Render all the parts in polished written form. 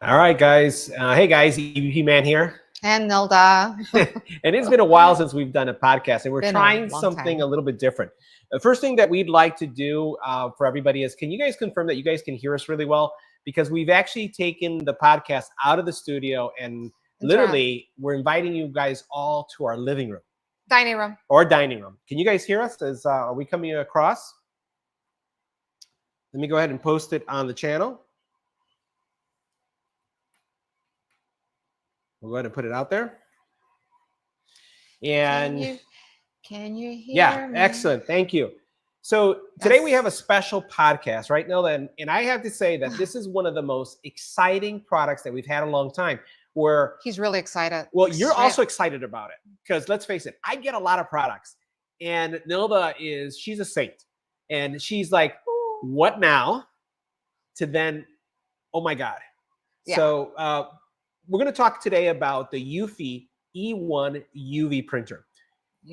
All right, guys. Hey, guys, Eufy Man here. And Nilda. And it's been a while since we've done a podcast, and we're Been a trying long something time. a little bit different. The first thing that we'd like to do for everybody is, can you guys confirm that you guys can hear us really well? Because we've actually taken the podcast out of the studio, and literally, we're inviting you guys all to our living room. Dining room. Or dining room. Can you guys hear us? Are we coming across? Let me go ahead and post it on the channel. We'll go ahead and put it out there. And can you hear me? Excellent. Thank you. So today we have a special podcast right now, and I have to say that this is one of the most exciting products that we've had a long time. Where he's really excited. Well, you're also excited about it, because let's face it, I get a lot of products, and Nilda she's a saint, and she's like, what now? To then, oh my God. Yeah. So we're going to talk today about the Eufy E1 UV Printer.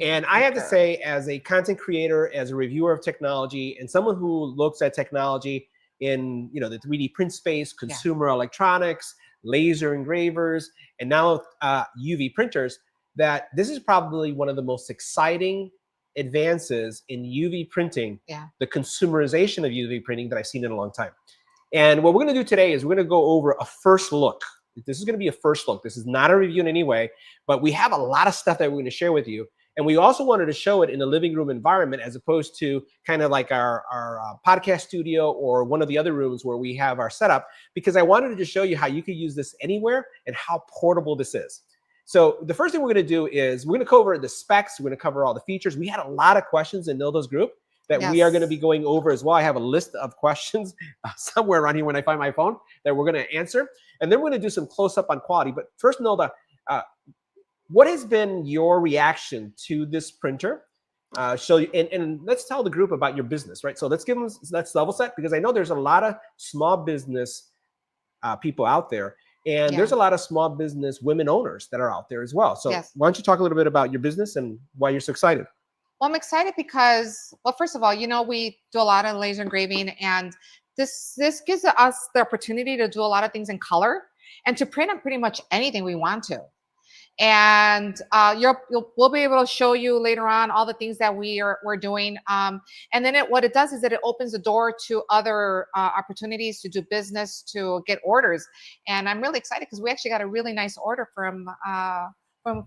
And I have to say, as a content creator, as a reviewer of technology, and someone who looks at technology in the 3D print space, consumer electronics, laser engravers, and now UV printers, that this is probably one of the most exciting advances in UV printing, the consumerization of UV printing that I've seen in a long time. And what we're going to do today is we're going to go over a first look. This is going to be a first look. This is not a review in any way, but we have a lot of stuff that we're going to share with you. And we also wanted to show it in a living room environment, as opposed to kind of like our podcast studio or one of the other rooms where we have our setup, because I wanted to just show you how you could use this anywhere and how portable this is. So the first thing we're going to do is we're going to cover the specs. We're going to cover all the features. We had a lot of questions in Nilda's group that we are going to be going over as well. I have a list of questions somewhere around here when I find my phone that we're going to answer. And then we're going to do some close up on quality. But first, Nilda, what has been your reaction to this printer? And let's tell the group about your business, right? So let's level set, because I know there's a lot of small business people out there. And there's a lot of small business women owners that are out there as well. So why don't you talk a little bit about your business and why you're so excited? Well, I'm excited because, well, first of all, we do a lot of laser engraving, and this gives us the opportunity to do a lot of things in color and to print on pretty much anything we want to. And we'll be able to show you later on all the things that we're doing. And then what it does is that it opens the door to other opportunities to do business, to get orders. And I'm really excited because we actually got a really nice order from a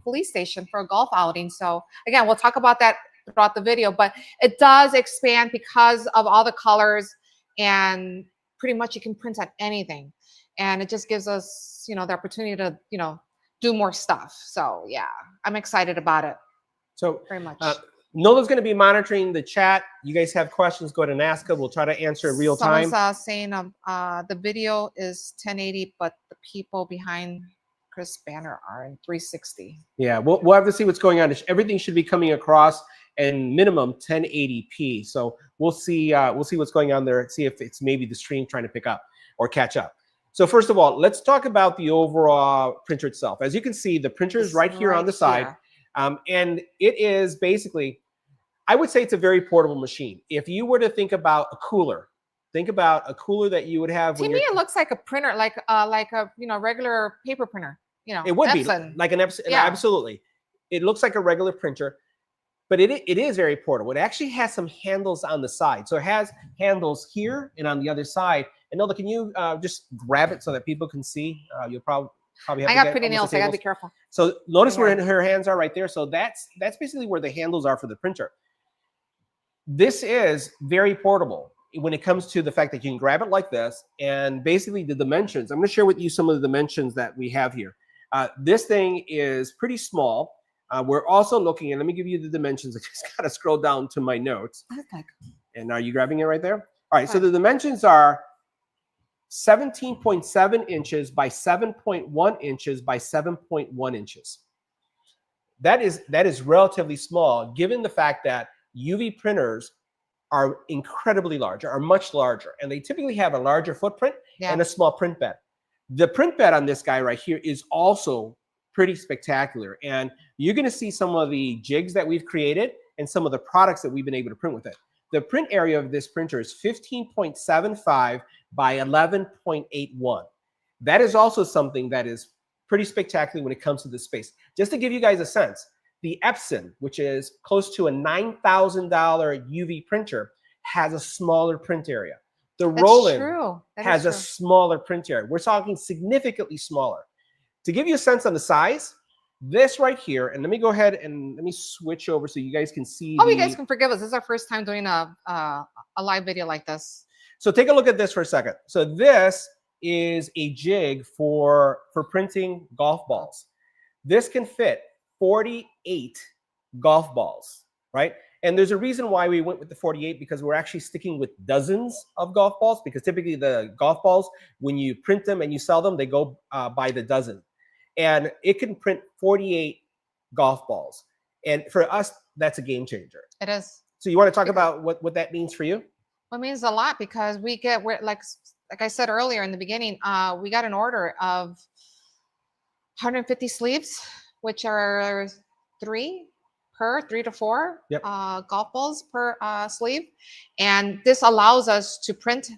police station for a golf outing. So again, we'll talk about that throughout the video, but it does expand because of all the colors, and pretty much you can print on anything. And it just gives us, the opportunity to, do more stuff. So yeah, I'm excited about it. So very much. Nola's going to be monitoring the chat. You guys have questions, go ahead and ask her. We'll try to answer it real time. Someone's saying the video is 1080, but the people behind Chris' banner are in 360. Yeah, we'll have to see what's going on. Everything should be coming across in minimum 1080p. So we'll see what's going on there. See if it's maybe the stream trying to pick up or catch up. So first of all, let's talk about the overall printer itself. As you can see, the printer is right here on the side. And it is basically, I would say it's a very portable machine. If you were to think about a cooler, think about a cooler that you would have. To me, it looks like a printer, like a regular paper printer. It would be like an Epson. Yeah. Absolutely. It looks like a regular printer, but it is very portable. It actually has some handles on the side. So it has handles here and on the other side. And Nilda, can you just grab it so that people can see? You'll probably have I got pretty nails. I got to be careful. So notice where her hands are right there. So that's basically where the handles are for the printer. This is very portable when it comes to the fact that you can grab it like this, and basically the dimensions. I'm going to share with you some of the dimensions that we have here. This thing is pretty small. We're also looking at, let me give you the dimensions. I just got to scroll down to my notes. And are you grabbing it right there? All right, so the dimensions are 17.7 inches by 7.1 inches by 7.1 inches. That is relatively small, given the fact that UV printers are incredibly large, are much larger, and they typically have a larger footprint and a small print bed. The print bed on this guy right here is also pretty spectacular, and you're going to see some of the jigs that we've created and some of the products that we've been able to print with it. The print area of this printer is 15.75 by 11.81. That is also something that is pretty spectacular when it comes to this space. Just to give you guys a sense, the Epson, which is close to a $9,000 UV printer, has a smaller print area. The Roland has a smaller print area. We're talking significantly smaller. To give you a sense on the size, this right here, and let me go ahead and let me switch over so you guys can see. Oh, you guys can forgive us. This is our first time doing a live video like this. So take a look at this for a second. So this is a jig for printing golf balls. This can fit 48 golf balls, right? And there's a reason why we went with the 48, because we're actually sticking with dozens of golf balls, because typically the golf balls, when you print them and you sell them, they go by the dozen. And it can print 48 golf balls. And for us, that's a game changer. It is. So you want to talk about what that means for you? Well, it means a lot, because we're like I said earlier in the beginning, we got an order of 150 sleeves, which are 3 to 4 golf balls per sleeve. And this allows us to print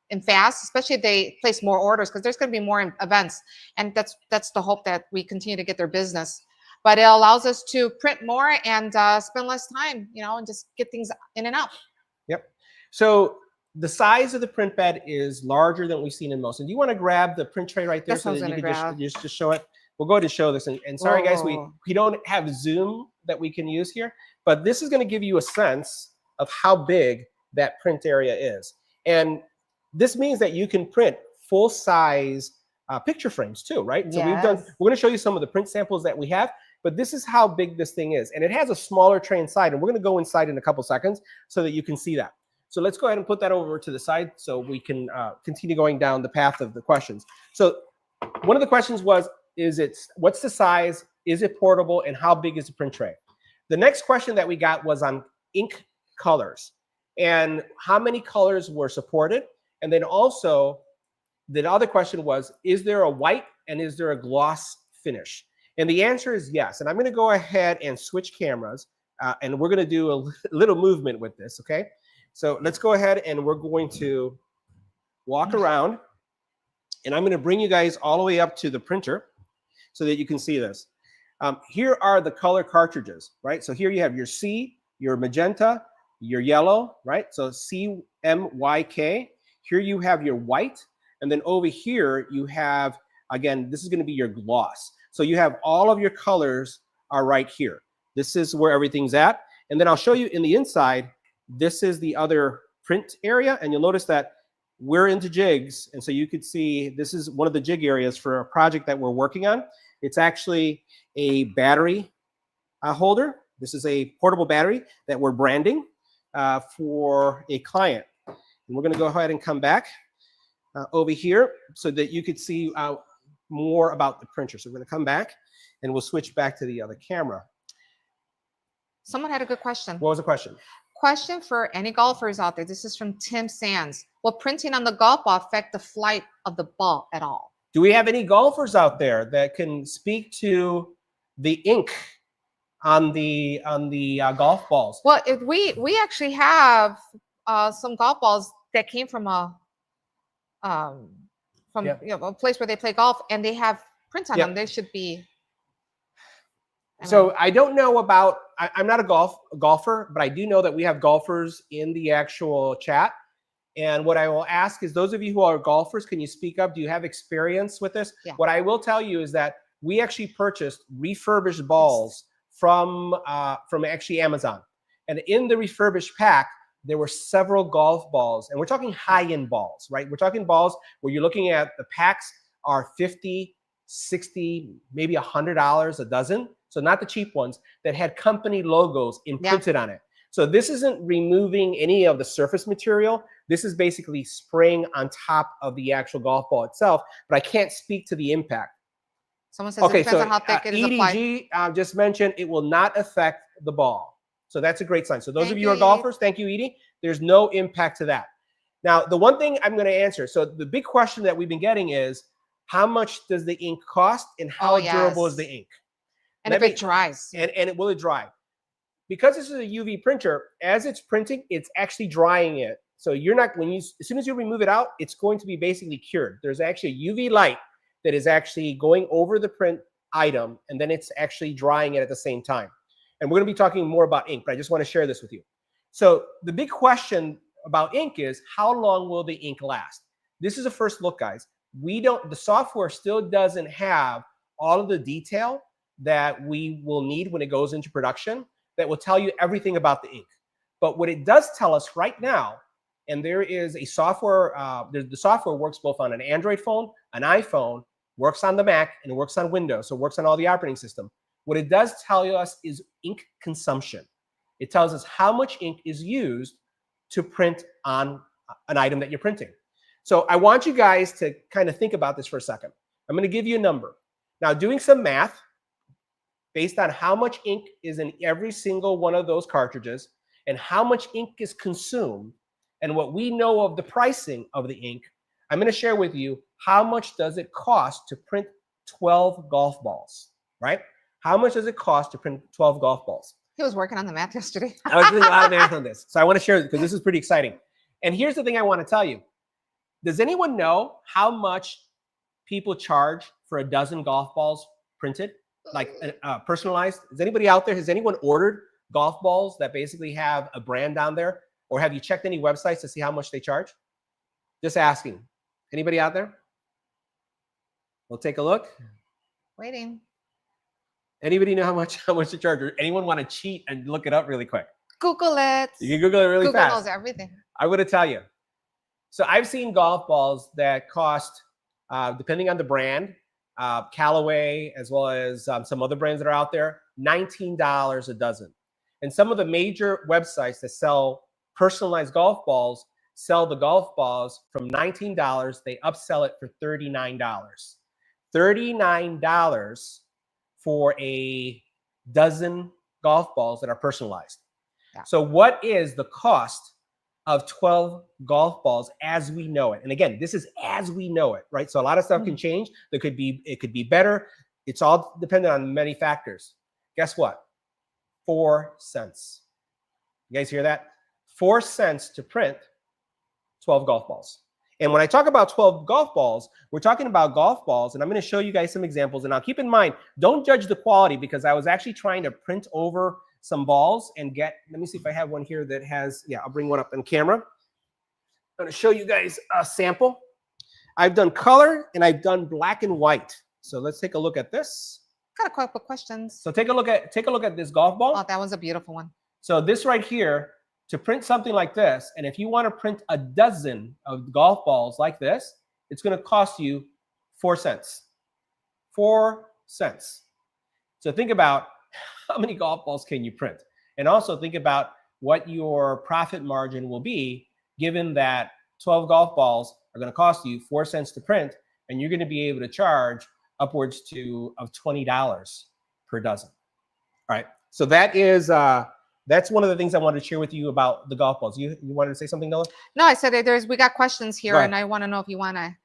in fast, especially if they place more orders, because there's going to be more events. And that's the hope, that we continue to get their business. But it allows us to print more and spend less time, and just get things in and out. Yep. So the size of the print bed is larger than we've seen in most. And do you want to grab the print tray right there, so that you can just show it? We'll go ahead and show this. And sorry, guys, we don't have Zoom that we can use here, but this is going to give you a sense of how big that print area is. And this means that you can print full-size picture frames too, right? So we're going to show you some of the print samples that we have, but this is how big this thing is. And it has a smaller tray inside, and we're going to go inside in a couple seconds so that you can see that. So let's go ahead and put that over to the side so we can continue going down the path of the questions. So one of the questions was, what's the size, is it portable, and how big is the print tray? The next question that we got was on ink colors and how many colors were supported. And then also the other question was, is there a white and is there a gloss finish? And the answer is yes. And I'm going to go ahead and switch cameras, and we're going to do a little movement with this, okay? So let's go ahead, and we're going to walk around, and I'm going to bring you guys all the way up to the printer so that you can see this. Here are the color cartridges, right? So here you have your C, your magenta, your yellow, right? So CMYK. Here you have your white, and then over here you have, again, this is going to be your gloss. So you have all of your colors are right here. This is where everything's at. And then I'll show you in the inside, this is the other print area, and you'll notice that we're into jigs. And so you could see this is one of the jig areas for a project that we're working on. It's actually a battery holder. This is a portable battery that we're branding for a client. And we're going to go ahead and come back over here so that you could see more about the printer. So we're going to come back, and we'll switch back to the other camera. Someone had a good question. What was the question? Question for any golfers out there. This is from Tim Sands. Will printing on the golf ball affect the flight of the ball at all? Do we have any golfers out there that can speak to the ink on the golf balls? Well, we actually have some golf balls that came from a place where they play golf, and they have prints on them. They should be. So I don't know about, I'm not a golfer, but I do know that we have golfers in the actual chat. And what I will ask is, those of you who are golfers, can you speak up? Do you have experience with this? Yeah. What I will tell you is that we actually purchased refurbished balls from actually Amazon. And in the refurbished pack, there were several golf balls. And we're talking high-end balls, right? We're talking balls where you're looking at the packs are $50, $60, maybe $100 a dozen. So not the cheap ones that had company logos imprinted on it. So this isn't removing any of the surface material. This is basically spraying on top of the actual golf ball itself, but I can't speak to the impact. Someone says it depends on how thick it is applied. EDG just mentioned it will not affect the ball. So that's a great sign. So those of you who are golfers, thank you, Edie. There's no impact to that. Now, the one thing I'm going to answer, so the big question that we've been getting is, how much does the ink cost and how durable is the ink? And if it dries. And will it dry? Because this is a UV printer, as it's printing, it's actually drying it. So you're not, as soon as you remove it out, it's going to be basically cured. There's actually a UV light that is actually going over the print item, and then it's actually drying it at the same time. And we're going to be talking more about ink, but I just want to share this with you. So the big question about ink is, how long will the ink last? This is a first look, guys. The software still doesn't have all of the detail that we will need when it goes into production that will tell you everything about the ink. But what it does tell us right now, and there is a software, the software works both on an Android phone, an iPhone, works on the Mac, and it works on Windows, so it works on all the operating system. What it does tell us is ink consumption. It tells us how much ink is used to print on an item that you're printing. So I want you guys to kind of think about this for a second. I'm going to give you a number. Now, doing some math based on how much ink is in every single one of those cartridges and how much ink is consumed and what we know of the pricing of the ink, I'm going to share with you how much does it cost to print 12 golf balls, right? How much does it cost to print 12 golf balls? He was working on the math yesterday. I was doing a lot of math on this. So I want to share it because this is pretty exciting. And here's the thing I want to tell you. Does anyone know how much people charge for a dozen golf balls printed, like personalized? Is anybody out there? Has anyone ordered golf balls that basically have a brand on there? Or have you checked any websites to see how much they charge? Just asking. Anybody out there? We'll take a look. Waiting. Anybody know how much to charge? Or anyone want to cheat and look it up really quick? Google it. You can Google it really fast. Google knows everything. I'm going to tell you. So I've seen golf balls that cost, depending on the brand, Callaway, as well as some other brands that are out there, $19 a dozen. And some of the major websites that sell personalized golf balls sell the golf balls from $19. They upsell it for $39. $39 for a dozen golf balls that are personalized. Yeah. So what is the cost of 12 golf balls as we know it? And again, this is as we know it, right? So a lot of stuff can change. It could be better. It's all dependent on many factors. Guess what? 4 cents. You guys hear that? 4 cents to print 12 golf balls. And when I talk about 12 golf balls, we're talking about golf balls, and I'm going to show you guys some examples. And now keep in mind, don't judge the quality, because I was actually trying to print over some balls and get, let me see if I have one here that has, yeah, I'll bring one up on camera. I'm going to show you guys a sample. I've done color and I've done black and white. So let's take a look at this. Got a couple of questions. So take a look at this golf ball. Oh, that was a beautiful one. So this right here, to print something like this, and if you want to print a dozen of golf balls like this, it's going to cost you 4 cents. 4 cents. So think about how many golf balls can you print? And also think about what your profit margin will be, given that 12 golf balls are going to cost you 4 cents to print, and you're going to be able to charge upwards of $20 per dozen. All right. So that is that's one of the things I wanted to share with you about the golf balls. You wanted to say something, Noah? No, I said we got questions here, and I want to know if you want to.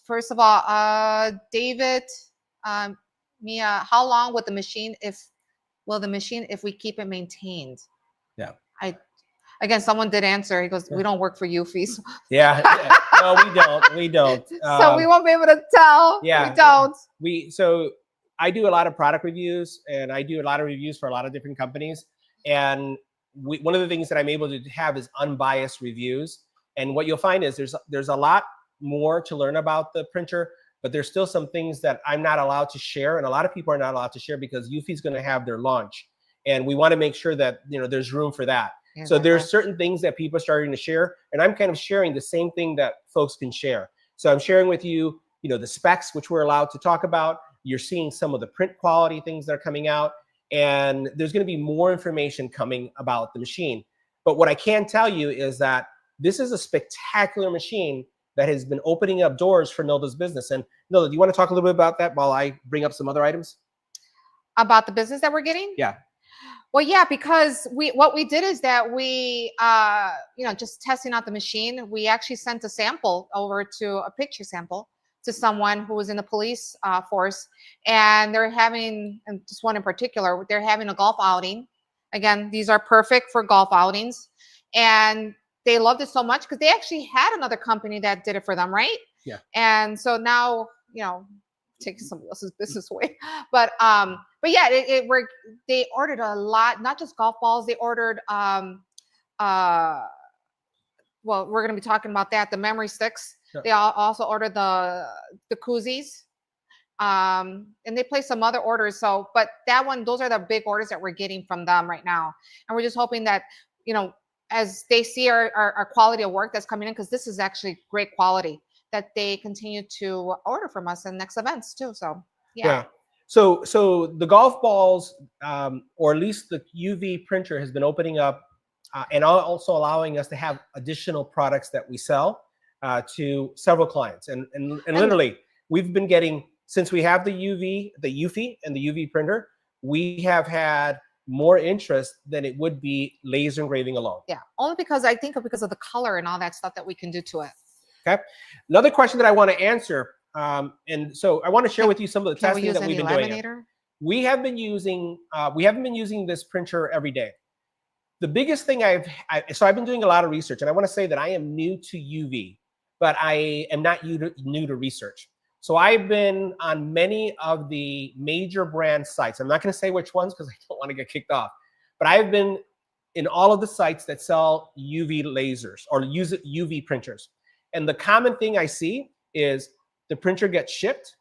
First of all, David, Mia, how long would the machine if we keep it maintained? Yeah. Again, someone did answer. He goes, "We don't work for Eufy." So. Yeah. No, we don't. We don't. So we won't be able to tell. Yeah. We don't. So I do a lot of product reviews, and I do a lot of reviews for a lot of different companies. And one of the things that I'm able to have is unbiased reviews. And what you'll find is there's a lot more to learn about the printer, but there's still some things that I'm not allowed to share, and a lot of people are not allowed to share because Eufy is going to have their launch, and we want to make sure that there's room for that. Yeah, so there's certain things that people are starting to share, and I'm kind of sharing the same thing that folks can share. So I'm sharing with you, the specs which we're allowed to talk about. You're seeing some of the print quality things that are coming out. And there's going to be more information coming about the machine. But what I can tell you is that this is a spectacular machine that has been opening up doors for Nilda's business. And Nilda, do you want to talk a little bit about that while I bring up some other items? About the business that we're getting? Yeah. Well, yeah, because what we did is that we, just testing out the machine, we actually sent a sample over to a picture sample to someone who was in the police force, and they're having, and just one in particular, they're having a golf outing. Again, these are perfect for golf outings, and they loved it so much because they actually had another company that did it for them, right? Yeah. And so now, taking somebody else's business away. But yeah, they ordered a lot, not just golf balls. They ordered well, we're going to be talking about that. The memory sticks. Yeah. They also ordered the koozies. And they placed some other orders. So, but those are the big orders that we're getting from them right now. And we're just hoping that, you know, as they see our quality of work that's coming in, because this is actually great quality, that they continue to order from us in next events too. So, yeah. So the golf balls, or at least the UV printer, has been opening up and also allowing us to have additional products that we sell to several clients. And literally, we've been getting, since we have the Eufy and the UV printer, we have had more interest than it would be laser engraving alone. Yeah, only because because of the color and all that stuff that we can do to it. Okay. Another question that I want to answer, and so I want to share with you some of the testing that we've been doing. We haven't been using this printer every day. The biggest thing so I've been doing a lot of research, and I want to say that I am new to UV, but I am not new to research. So I've been on many of the major brand sites. I'm not going to say which ones because I don't want to get kicked off, but I've been in all of the sites that sell UV lasers or use UV printers. And the common thing I see is the printer gets shipped,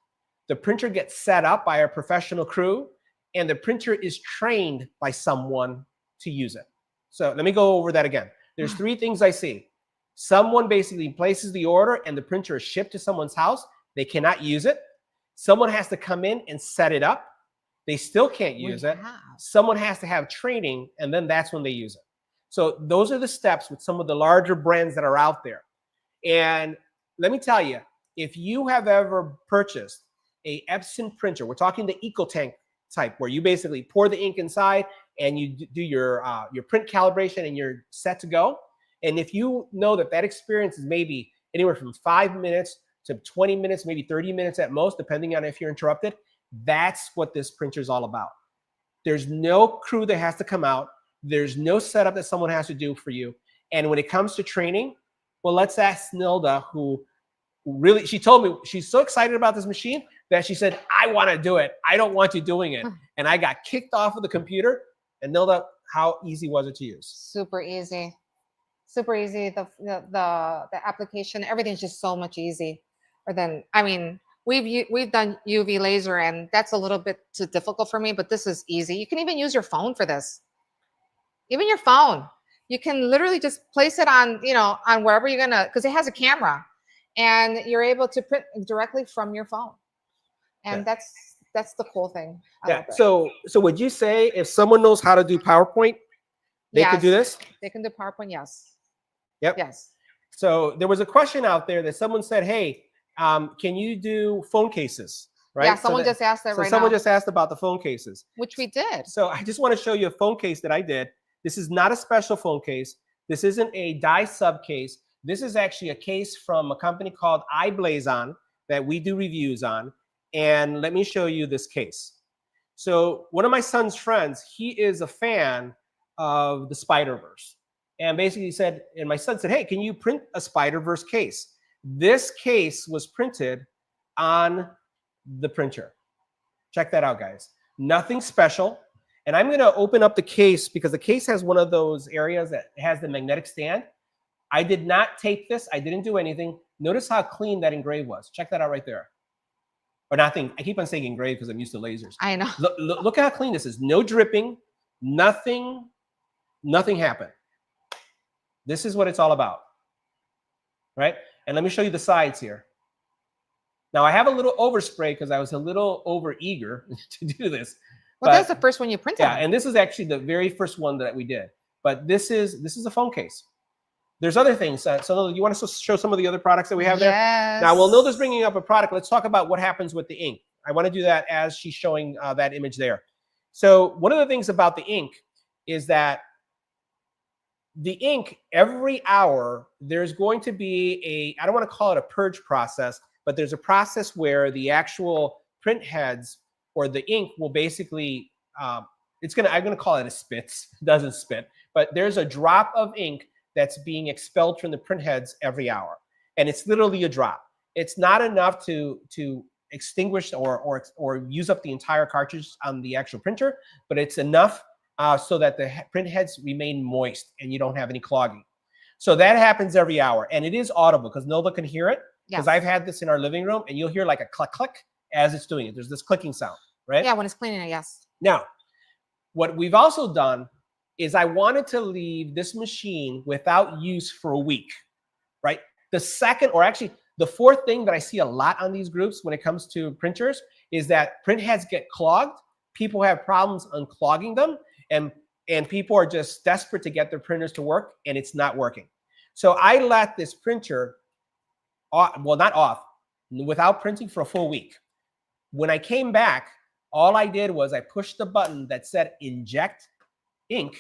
the printer gets set up by a professional crew, and the printer is trained by someone to use it. So let me go over that again. There's three things I see. Someone basically places the order and the printer is shipped to someone's house. They cannot use it. Someone has to come in and set it up. They still can't use it. Someone has to have training, and then that's when they use it. So those are the steps with some of the larger brands that are out there. And let me tell you, if you have ever purchased a Epson printer, we're talking the EcoTank type, where you basically pour the ink inside and you do your print calibration and you're set to go. And if you know that experience is maybe anywhere from 5 minutes to 20 minutes, maybe 30 minutes at most, depending on if you're interrupted, that's what this printer is all about. There's no crew that has to come out. There's no setup that someone has to do for you. And when it comes to training, well, let's ask Nilda, who really, she told me she's so excited about this machine that she said, I want to do it. I don't want you doing it. And I got kicked off of the computer. And Nilda, how easy was it to use? Super easy. Super easy. The application, everything's just so much easy. Or then, I mean, we've done UV laser, and that's a little bit too difficult for me, but this is easy. You can even use your phone for this. Even your phone. You can literally just place it on, on wherever you're gonna, because it has a camera, and you're able to print directly from your phone. And that's the cool thing. Yeah. So would you say if someone knows how to do PowerPoint, they could do this? They can do PowerPoint, yes. Yep. Yes. So there was a question out there that someone said, hey, can you do phone cases? Right? Yeah, someone just asked that right now. Someone just asked about the phone cases. Which we did. So I just want to show you a phone case that I did. This is not a special phone case. This isn't a die sub case. This is actually a case from a company called iBlazon that we do reviews on. And let me show you this case. So one of my son's friends, he is a fan of the Spider-Verse. And basically said, and my son said, hey, can you print a Spider-Verse case? This case was printed on the printer. Check that out, guys. Nothing special. And I'm going to open up the case because the case has one of those areas that has the magnetic stand. I did not tape this. I didn't do anything. Notice how clean that engrave was. Check that out right there. Or nothing. I keep on saying engrave because I'm used to lasers. I know. Look how clean this is. No dripping. Nothing happened. This is what it's all about. Right? And let me show you the sides here. Now I have a little overspray because I was a little over eager to do this. Well, that's the first one you printed. Yeah, and this is actually the very first one that we did. But this is a phone case. There's other things. So you want to show some of the other products that we have there? Yes. Now, while Nilda's bringing up a product, let's talk about what happens with the ink. I want to do that as she's showing that image there. So one of the things about the ink is that the ink, every hour, there's going to be I don't want to call it a purge process, but there's a process where the actual print heads or the ink will basically, I'm going to call it a spits. It doesn't spit, but there's a drop of ink that's being expelled from the print heads every hour. And it's literally a drop. It's not enough to extinguish or use up the entire cartridge on the actual printer, but it's enough so that the print heads remain moist and you don't have any clogging. So that happens every hour, and it is audible because Nova can hear it. Because I've had this in our living room, and you'll hear like a click click as it's doing it. There's this clicking sound, right? Yeah, when it's cleaning it, yes. Now, what we've also done is I wanted to leave this machine without use for a week, right? The second, or actually the fourth thing that I see a lot on these groups when it comes to printers is that print heads get clogged. People have problems unclogging them, and people are just desperate to get their printers to work, and it's not working. So I let this printer off, well, not off, without printing for a full week. When I came back, all I did was I pushed the button that said inject ink,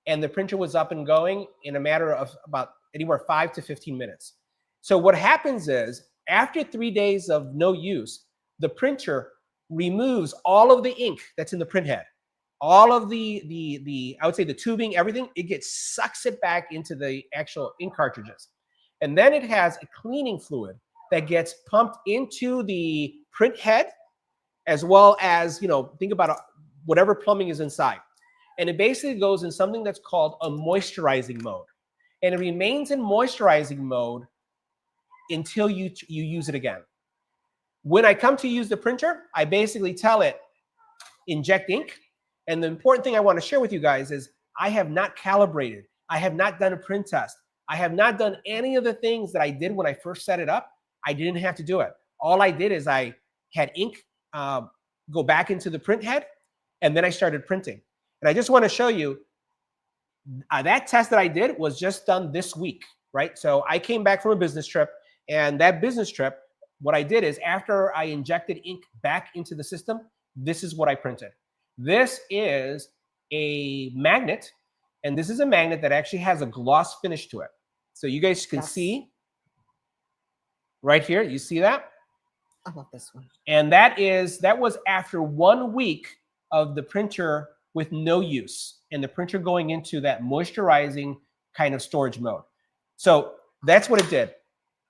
and the printer was up and going in a matter of about anywhere 5 to 15 minutes. So what happens is after 3 days of no use, the printer removes all of the ink that's in the print head, all of the I would say the tubing, everything. It sucks it back into the actual ink cartridges. And then it has a cleaning fluid that gets pumped into the print head, as well as, think about whatever plumbing is inside. And it basically goes in something that's called a moisturizing mode. And it remains in moisturizing mode until you use it again. When I come to use the printer, I basically tell it, inject ink. And the important thing I want to share with you guys is I have not calibrated. I have not done a print test. I have not done any of the things that I did when I first set it up. I didn't have to do it. All I did is I had ink go back into the print head, and then I started printing. And I just want to show you that test that I did was just done this week, right? So I came back from a business trip, and that business trip, what I did is after I injected ink back into the system, this is what I printed. This is a magnet, and this is a magnet that actually has a gloss finish to it. So you guys can see right here, you see that? I love this one. And that was after 1 week of the printer with no use, and the printer going into that moisturizing kind of storage mode. So that's what it did.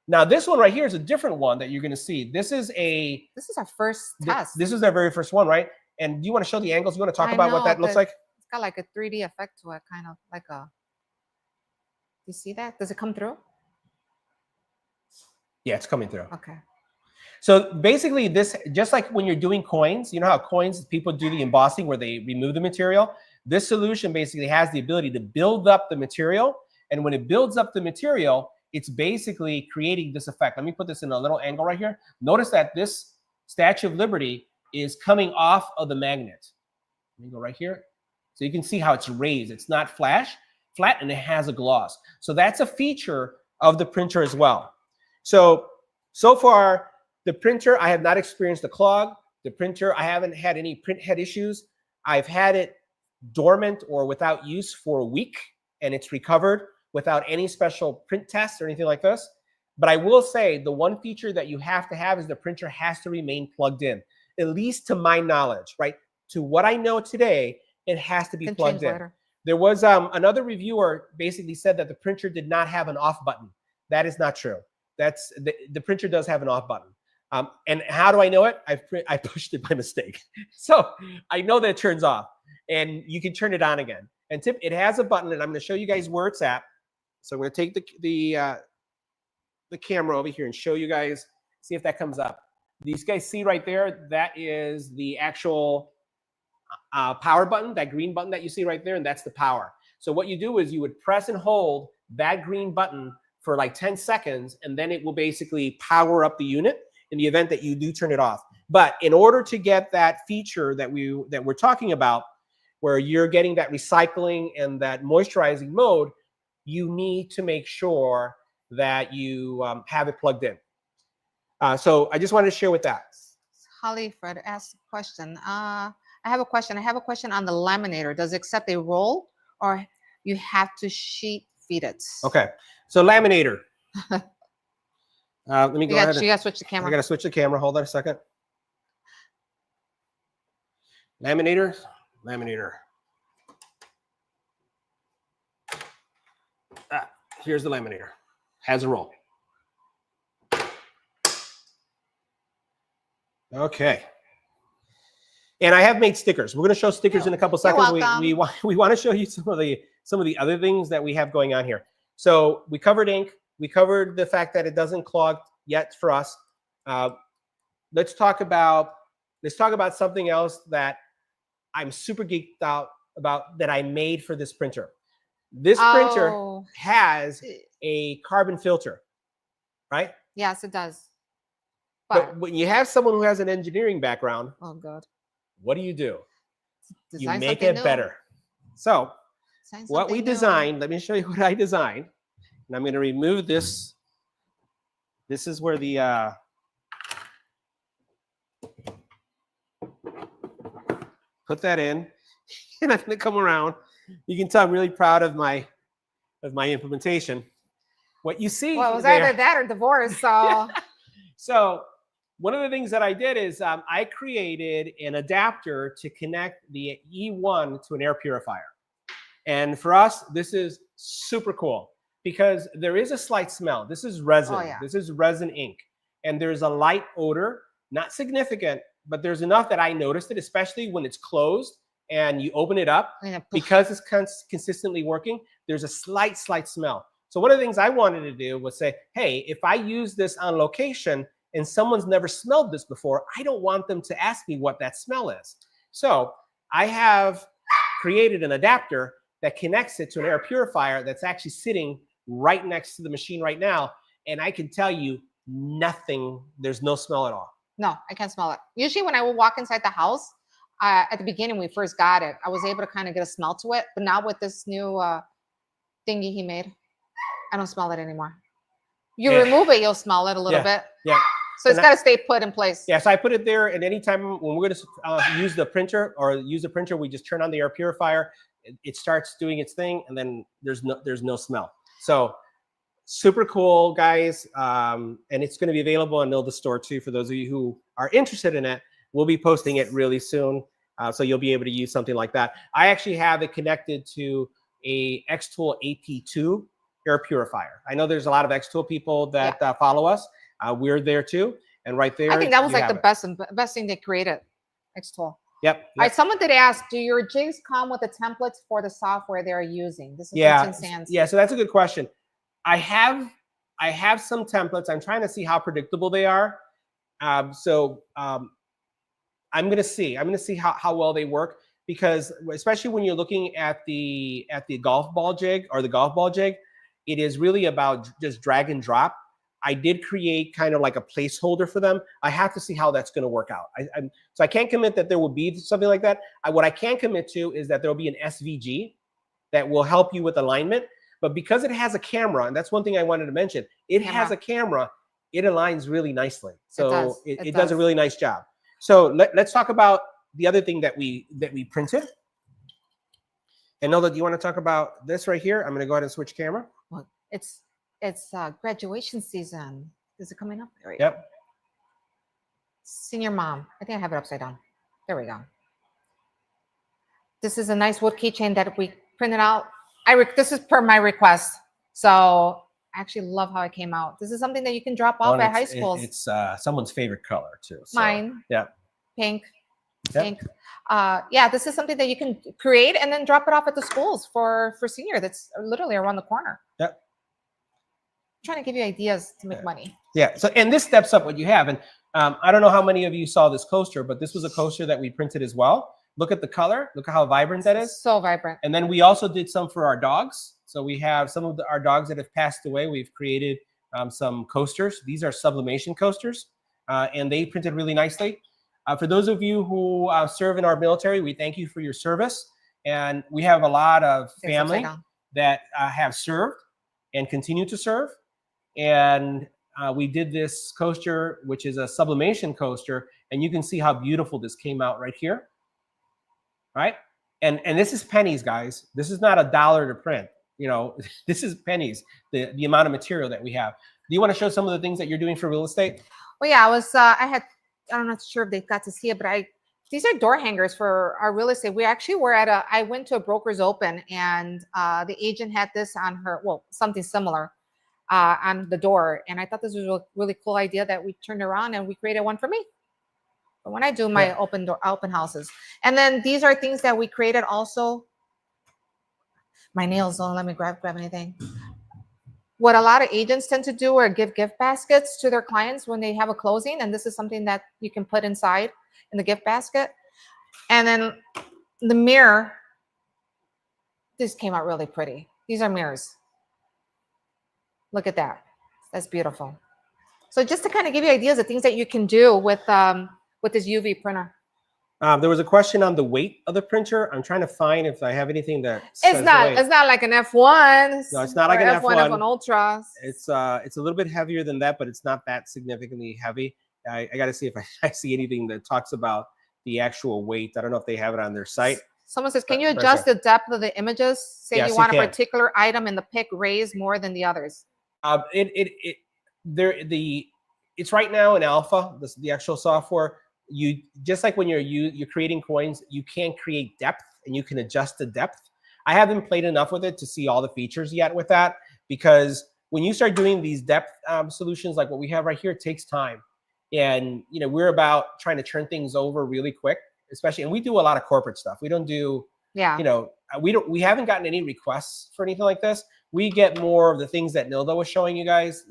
Now this one right here is a different one that you're going to see. This is our first test. This is our very first one, right? And do you want to show the angles? You want to talk about what that looks like? It's got like a 3D effect to it, kind of like a. You see that? Does it come through? Yeah, it's coming through. Okay. So basically this, just like when you're doing coins, you know how coins, people do the embossing where they remove the material? This solution basically has the ability to build up the material. And when it builds up the material, it's basically creating this effect. Let me put this in a little angle right here. Notice that this Statue of Liberty is coming off of the magnet. Let me go right here. So you can see how it's raised. It's not flat, and it has a gloss. So that's a feature of the printer as well. So far, the printer, I have not experienced a clog. The printer, I haven't had any print head issues. I've had it dormant or without use for a week, and it's recovered without any special print tests or anything like this. But I will say the one feature that you have to have is the printer has to remain plugged in, at least to my knowledge, right? To what I know today, it has to be plugged in. There was another reviewer basically said that the printer did not have an off button. That is not true. That's the printer does have an off button. And how do I know it? I pushed it by mistake. So I know that it turns off, and you can turn it on again. And it has a button, and I'm going to show you guys where it's at. So I'm going to take the camera over here and show you guys, see if that comes up. These guys see right there, that is the actual power button, that green button that you see right there, and that's the power. So what you do is you would press and hold that green button for like 10 seconds, and then it will basically power up the unit in the event that you do turn it off. But in order to get that feature that we're talking about, where you're getting that recycling and that moisturizing mode, you need to make sure that you have it plugged in. So I just wanted to share with that. Holly Fred asked a question. I have a question. I have a question on the laminator. Does it accept a roll, or you have to sheet feed it? Okay. So laminator. Let me go ahead. You got to switch the camera. I got to switch the camera. Hold on a second. Laminator. Here's the laminator. Has a roll. Okay. And I have made stickers. We're going to show stickers in a couple seconds. We want to show you some of the other things that we have going on here. So we covered ink. We covered the fact that it doesn't clog yet for us. Let's talk about something else that I'm super geeked out about that I made for this printer. This printer has a carbon filter, right? Yes, it does. But when you have someone who has an engineering background, oh God, what do? You design make it better. So what we designed, let me show you what I designed. And I'm going to remove this. This is where the put that in, and I'm going to come around. You can tell I'm really proud of my implementation. What you see, well, it was either that or divorce. So, so one of the things that I did is I created an adapter to connect the E1 to an air purifier. And for us, this is super cool because there is a slight smell. This is resin. Oh, yeah. This is resin ink. And there's a light odor, not significant, but there's enough that I noticed it, especially when it's closed and you open it up. Because it's consistently working, there's a slight smell. So one of the things I wanted to do was say, hey, if I use this on location and someone's never smelled this before, I don't want them to ask me what that smell is. So I have created an adapter that connects it to an air purifier that's actually sitting right next to the machine right now. And I can tell you nothing, there's no smell at all. No, I can't smell it. Usually when I would walk inside the house, at the beginning when we first got it, I was able to kind of get a smell to it. But now with this new thingy he made, I don't smell it anymore. You remove it, you'll smell it a little bit. Yeah. So it's got to stay put in place. Yeah, so I put it there, and anytime when we're going to use the printer, we just turn on the air purifier. It starts doing its thing, and then there's no smell. So super cool, guys. And it's going to be available on Nilda Store too for those of you who are interested in it. We'll be posting it really soon, so you'll be able to use something like that. I actually have it connected to a Xtool AP2 air purifier. I know there's a lot of Xtool people that follow us. We're there too, and right there. I think that was like the best thing they created, Xtool. Yep. All right, someone did ask, do your jigs come with the templates for the software they're using? This is Sands. Yeah, so that's a good question. I have some templates. I'm trying to see how predictable they are. I'm going to see how well they work, because especially when you're looking at the golf ball jig or the golf ball jig, it is really about just drag and drop. I did create kind of like a placeholder for them. I have to see how that's going to work out. So I can't commit that there will be something like that. What I can commit to is that there will be an SVG that will help you with alignment. But because it has a camera, and that's one thing I wanted to mention, has a camera, it aligns really nicely. So it does a really nice job. So let's talk about the other thing that we printed. And Nilda, do you want to talk about this right here? I'm going to go ahead and switch camera. Well, it's graduation season. Is it coming up? There we go. Senior mom. I think I have it upside down. There we go. This is a nice wood keychain that we printed out. This is per my request. So I actually love how it came out. This is something that you can drop off at high schools. It's someone's favorite color too. So, mine. Yeah. Pink. Pink. Yeah, this is something that you can create and then drop it off at the schools for senior. That's literally around the corner. Yep. Trying to give you ideas to make money. Yeah. So, and this steps up what you have. And I don't know how many of you saw this coaster, but this was a coaster that we printed as well. Look at the color. Look at how vibrant that is. So vibrant. And then we also did some for our dogs. So we have some of our dogs that have passed away. We've created some coasters. These are sublimation coasters, and they printed really nicely. For those of you who serve in our military, we thank you for your service. And we have a lot of family that have served and continue to serve. And we did this coaster, which is a sublimation coaster. And you can see how beautiful this came out right here. Right? And this is pennies, guys. This is not $1 to print. You know, this is pennies, the amount of material that we have. Do you want to show some of the things that you're doing for real estate? Well, yeah, I'm not sure if they got to see it, but these are door hangers for our real estate. We actually were I went to a broker's open, and the agent had this on her, something similar on the door. And I thought this was a really cool idea that we turned around and we created one for me. But when I do my open houses, and then these are things that we created also. My nails don't let me grab anything. What a lot of agents tend to do are give gift baskets to their clients when they have a closing, and this is something that you can put inside in the gift basket. And then the mirror, this came out really pretty. These are mirrors. Look at that. That's beautiful. So just to kind of give you ideas of things that you can do with this UV printer. There was a question on the weight of the printer. I'm trying to find if I have anything that it's not like an F1. No, it's not like an F1. F1 Ultra. It's a little bit heavier than that, but it's not that significantly heavy. I got to see if I see anything that talks about the actual weight. I don't know if they have it on their site. Someone says, can you adjust the depth of the images? Say yes, you want a particular item in the pic raised more than the others. It's right now in alpha, the actual software. You just like when you're creating coins, you can create depth and you can adjust the depth. I haven't played enough with it to see all the features yet with that, because when you start doing these depth solutions like what we have right here, it takes time. And we're about trying to turn things over really quick, especially, and we do a lot of corporate stuff. We don't do, we haven't gotten any requests for anything like this. We get more of the things that Nilda was showing you guys.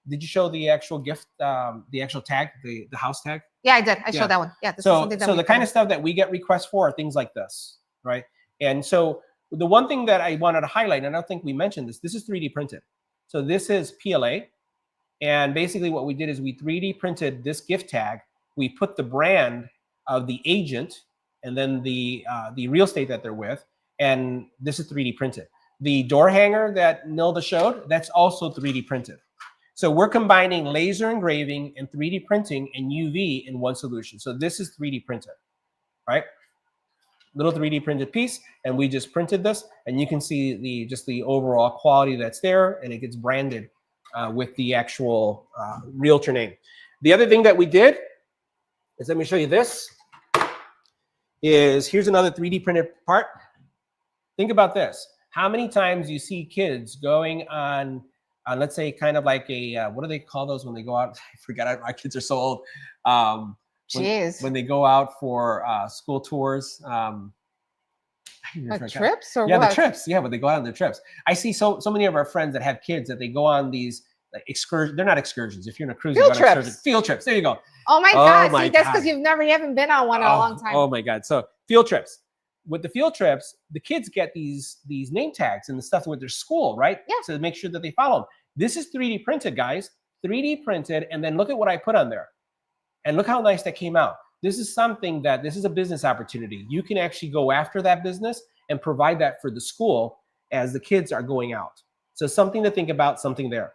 Did you show the actual gift, the actual tag, the house tag? Yeah, I did. I showed that one. Yeah. This is something that the kind of stuff that we get requests for are things like this, right? And so the one thing that I wanted to highlight, and I don't think we mentioned this is 3D printed. So this is PLA. And basically what we did is we 3D printed this gift tag. We put the brand of the agent and then the real estate that they're with. And this is 3D printed. The door hanger that Nilda showed, that's also 3D printed. So we're combining laser engraving and 3D printing and UV in one solution. So this is 3D printed, right? Little 3D printed piece, and we just printed this, and you can see just the overall quality that's there, and it gets branded with the actual realtor name. The other thing that we did is, let me show you this. Here's another 3D printed part. Think about this. How many times you see kids going on let's say kind of like a, what do they call those when they go out? I forgot, my kids are so old. When they go out for school tours. Trips or what? The trips. Yeah, when they go out on their trips. I see so many of our friends that have kids that they go on these excursions. They're not excursions. If you're in a cruise, field trips. Field trips. There you go. Oh my God. See, that's because you haven't been on one in a long time. Oh my God. So field trips. With the field trips, the kids get these name tags and the stuff with their school, right? Yeah. So to make sure that they follow them. This is 3D printed, guys. 3D printed, and then look at what I put on there. And look how nice that came out. This is something this is a business opportunity. You can actually go after that business and provide that for the school as the kids are going out. So something to think about, something there.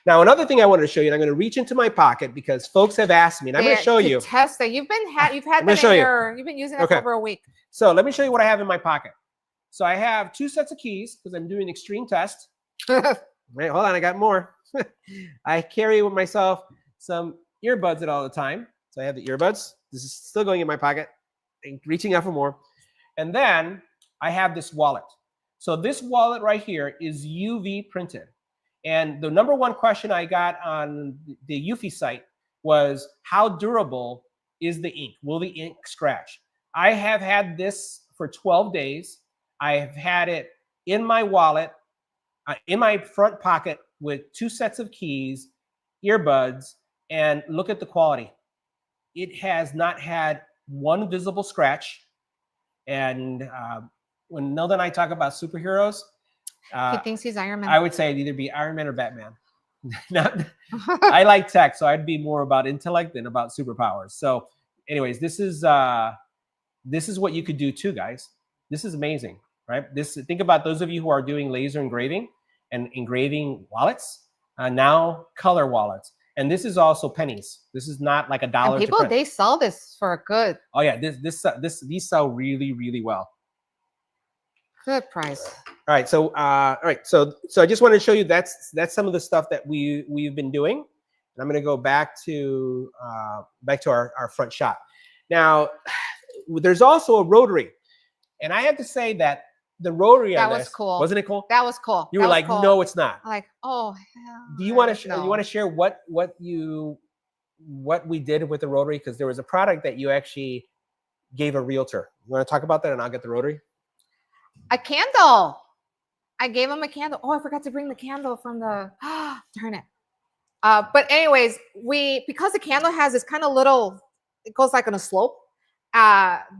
Now, another thing I wanted to show you, and I'm going to reach into my pocket because folks have asked me, and I'm going to show you. Test that. You've had that you've been using it for over a week. So let me show you what I have in my pocket. So I have 2 sets of keys because I'm doing extreme test. Wait, hold on, I got more. I carry with myself some earbuds at all the time. So I have the earbuds. This is still going in my pocket, reaching out for more. And then I have this wallet. So this wallet right here is UV printed. And the number one question I got on the Eufy site was, how durable is the ink? Will the ink scratch? I have had this for 12 days. I have had it in my wallet, in my front pocket with 2 sets of keys, earbuds, and look at the quality. It has not had one visible scratch. And when Nilda and I talk about superheroes, he thinks he's Iron Man. I would say it'd either be Iron Man or Batman. I like tech, so I'd be more about intellect than about superpowers. So anyways, this is what you could do too, guys. This is amazing, right? Think about those of you who are doing laser engraving and engraving wallets, now color wallets. And this is also pennies. This is not like $1. And people, they sell this for a good. Oh yeah, these sell really, really well. Good price. All right, so so I just wanted to show you that's some of the stuff that we've been doing. And I'm going to go back to our front shot. Now, there's also a Rotary, and I have to say that the Rotary on this, cool. Wasn't it cool? That was cool. You were like, cool. No, it's not. I'm like, oh, hell, do you want to share what what we did with the Rotary, because there was a product that you actually gave a realtor. You want to talk about that, and I'll get the Rotary? A candle. I gave him a candle. Oh, I forgot to bring the candle from the, darn it. But anyways, because the candle has this kind of little, it goes like on a slope.